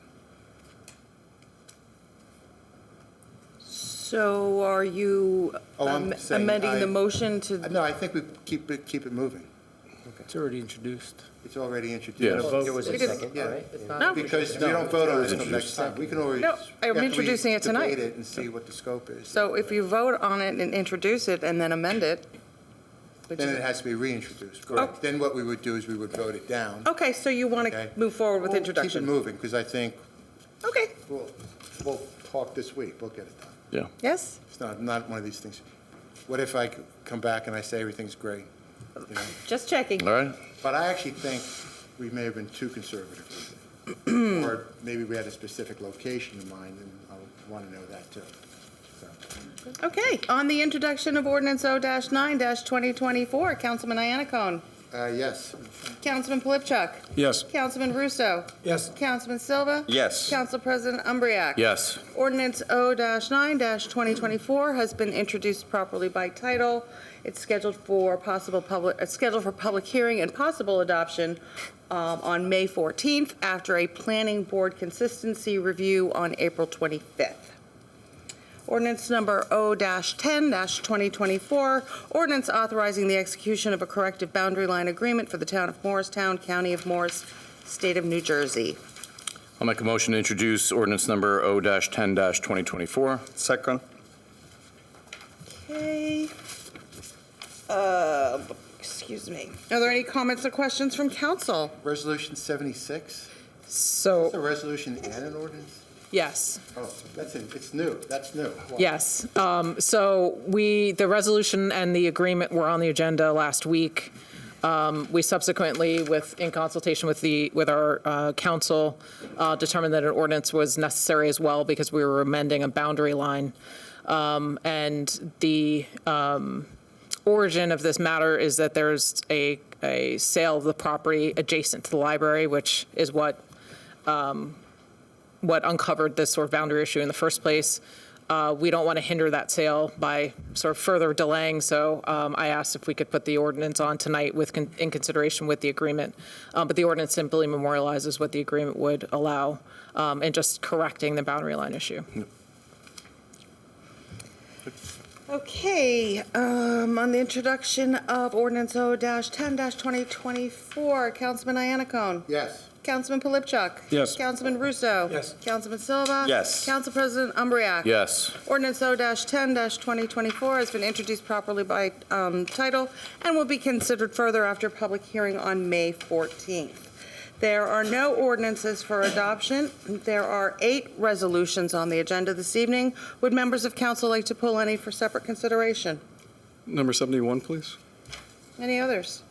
So are you I'm saying amending the motion to? No, I think we keep it moving. It's already introduced. It's already introduced. Yes. There was a Because- second, Yeah. right? No. Because we don't vote on it until next time. We can always. No, I'm after we introducing it tonight. Debate it and see what the scope is. So if you vote on it and introduce it and then amend it, which Then is, it has to be reintroduced, correct? Then what we would do is we would vote it down. okay, so you want Okay. to move forward with We'll introduction? Keep it moving, because I think Okay, we'll talk this week. We'll get it done. Yeah. yes? It's not one of these things. What if I come back and I say everything's great? You know? Just checking. All right. But I actually think we may have been too conservative with it. Or maybe we had a specific location in mind, and I want to know that too. So, Okay, on the introduction of ordinance O-9-2024, Councilman Iannacone. yes. Councilman Polypchuk. Yes. Councilman Russo. Yes. Councilman Silva. Yes. Council President Umbreak. Yes. Ordinance O-9-2024 has been introduced properly by title. It's scheduled for public hearing and possible adoption on May 14th after a planning board consistency review on April 25th. Ordinance number O-10-2024, ordinance authorizing the execution of a corrective boundary line agreement for the town of Morristown, County of Morris, State of New Jersey. I'll make a motion to introduce ordinance number O-10-2024. Second. Okay. Excuse me. Are there any comments or questions from council? Resolution 76? So, Is a resolution and an ordinance? yes. Oh, it's new. That's new. Wow. Yes. So the resolution and the agreement were on the agenda last week. We subsequently, in consultation with our council, determined that an ordinance was necessary as well because we were amending a boundary line. And the origin of this matter is that there's a sale of the property adjacent to the library, which is what uncovered this sort of boundary issue in the first place. We don't want to hinder that sale by sort of further delaying, so I asked if we could put the ordinance on tonight in consideration with the agreement. But the ordinance simply memorializes what the agreement would allow and just correcting the boundary line issue. Okay, on the introduction of ordinance O-10-2024, Councilman Iannacone. Yes. Councilman Polypchuk. Yes. Councilman Russo. Yes. Councilman Silva. Yes. Council President Umbreak. Yes. Ordinance O-10-2024 has been introduced properly by title and will be considered further after public hearing on May 14th. There are no ordinances for adoption. There are 8 resolutions on the agenda this evening. Would members of council like to pull any for separate consideration? Number 71, please. Any others?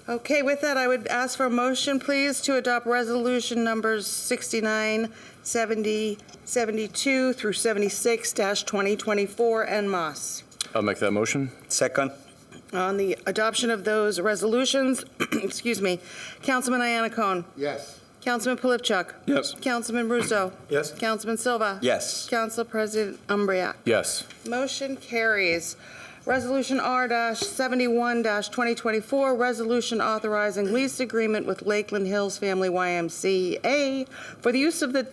Okay, with that, I would ask for a motion, please, to adopt resolution numbers 69, 70, 72 through 76-2024 en masse. I'll make that motion. Second? On the adoption of those resolutions, excuse me, Councilman Iannacone. Yes. Councilman Polypchuk. Yes. Councilman Russo. Yes. Councilman Silva. Yes. Council President Umbreak. Yes. Motion carries. Resolution R-71-2024, resolution authorizing lease agreement with Lakeland Hills Family YMCA for the use of the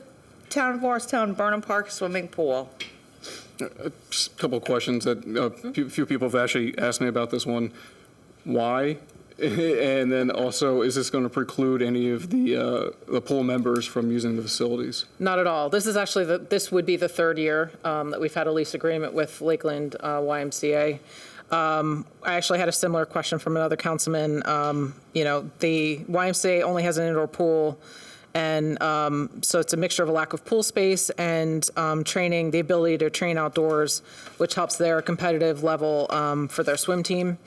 Town of Morristown Burnham Park swimming pool. Just a couple of questions that a few people have actually asked me about this one. Why? And then also, is this going to preclude any of the pool members from using the facilities? Not at all. This is actually, this would be the third year that we've had a lease agreement with Lakeland YMCA. I actually had a similar question from another councilman. The YMCA only has an indoor pool, and so it's a mixture of a lack of pool space and training, the ability to train outdoors, which helps their competitive level for their swim team.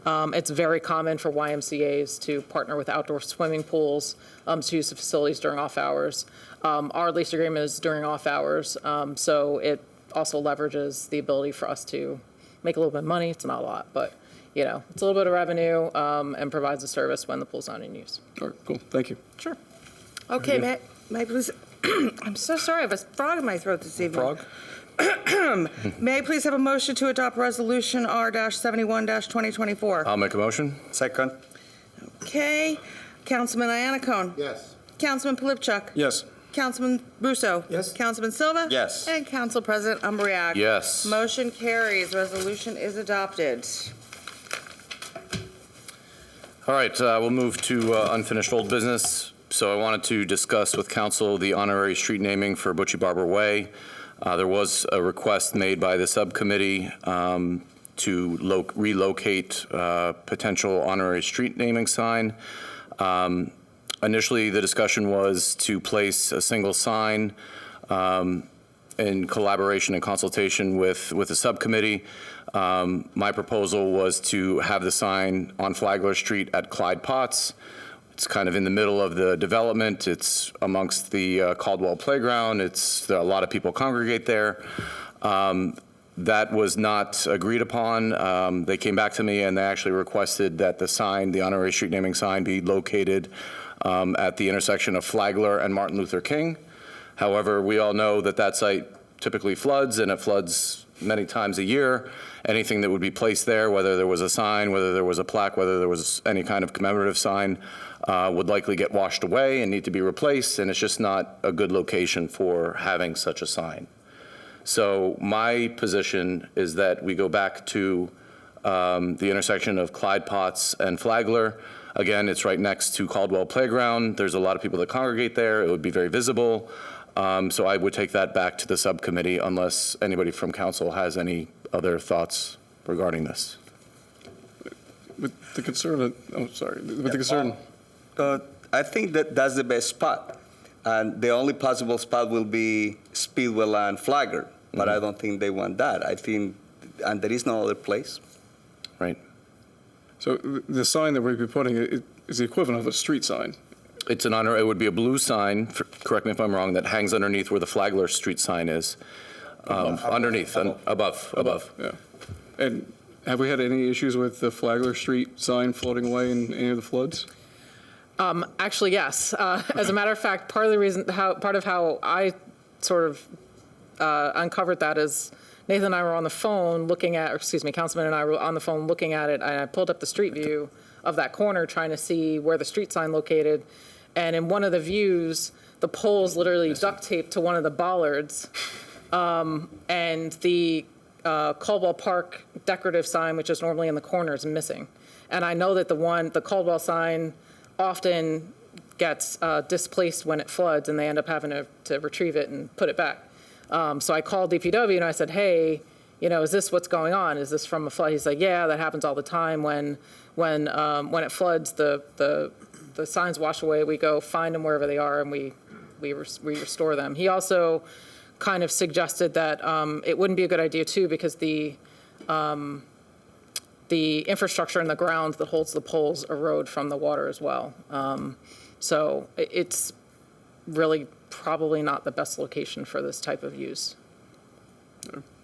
It's very common for YMCAs to partner with outdoor swimming pools to use the facilities during off hours. Our lease agreement is during off hours, so it also leverages the ability for us to make a little bit of money. It's not a lot, but it's a little bit of revenue and provides a service when the pool's not in use. All right, cool. Thank you. Sure. Okay, may I please, I'm so sorry, I have a frog in my throat this evening. Frog? May I please have a motion to adopt Resolution R-71-2024? I'll make a motion. Second? Okay, Councilman Iannacone. Yes. Councilman Polypchuk. Yes. Councilman Russo. Yes. Councilman Silva. Yes. And Council President Umbreak. Yes. Motion carries. Resolution is adopted. All right, we'll move to unfinished old business. So I wanted to discuss with council the honorary street naming for Butchie Barber Way. There was a request made by the subcommittee to relocate potential honorary street naming sign. Initially, the discussion was to place a single sign in collaboration and consultation with the subcommittee. My proposal was to have the sign on Flagler Street at Clyde Potts. It's kind of in the middle of the development. It's amongst the Caldwell Playground. A lot of people congregate there. That was not agreed upon. They came back to me and they actually requested that the sign, the honorary street naming sign, be located at the intersection of Flagler and Martin Luther King. However, we all know that that site typically floods, and it floods many times a year. Anything that would be placed there, whether there was a sign, whether there was a plaque, whether there was any kind of commemorative sign, would likely get washed away and need to be replaced, and it's just not a good location for having such a sign. So my position is that we go back to the intersection of Clyde Potts and Flagler. Again, it's right next to Caldwell Playground. There's a lot of people that congregate there. It would be very visible. So I would take that back to the subcommittee unless anybody from council has any other thoughts regarding this. With the concern, with the concern. I think that that's the best spot. And the only possible spot will be Speedwell and Flagler, but I don't think they want that. I think, and there is no other place. Right. So the sign that we'd be putting is the equivalent of a street sign. It would be a blue sign, correct me if I'm wrong, that hangs underneath where the Flagler Street sign is. Above. Yeah. And have we had any issues with the Flagler Street sign floating away in any of the floods? Actually, yes. As a matter of fact, part of how I sort of uncovered that is Nathan and I were on the phone Councilman and I were on the phone looking at it, and I pulled up the street view of that corner trying to see where the street sign located. And in one of the views, the pole's literally duct taped to one of the bollards. And the Caldwell Park decorative sign, which is normally in the corner, is missing. And I know that the Caldwell sign often gets displaced when it floods, and they end up having to retrieve it and put it back. So I called DPW and I said, hey, is this what's going on? Is this from a flood? He's like, yeah, that happens all the time. When it floods, the signs wash away. We go find them wherever they are, and we restore them. He also kind of suggested that it wouldn't be a good idea too, because the infrastructure in the ground that holds the poles erode from the water as well. So it's really probably not the best location for this type of use.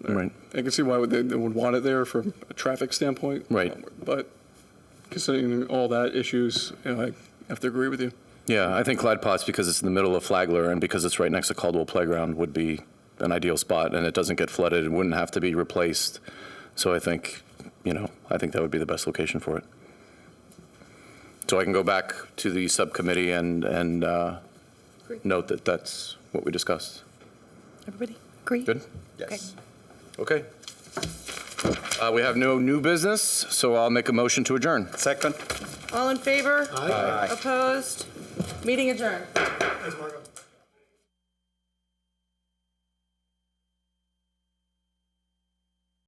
Right. I can see why they would want it there from a traffic standpoint. Right. But considering all that issues, I have to agree with you. Yeah, I think Glad Potts, because it's in the middle of Flagler and because it's right next to Caldwell Playground, would be an ideal spot, and it doesn't get flooded and wouldn't have to be replaced. So I think, I think that would be the best location for it. So I can go back to the subcommittee and note that that's what we discussed. Everybody agree? Good? Yes. Okay. We have no new business, so I'll make a motion to adjourn. Second. All in favor? Aye. Opposed? Meeting adjourned. Thanks, Margo.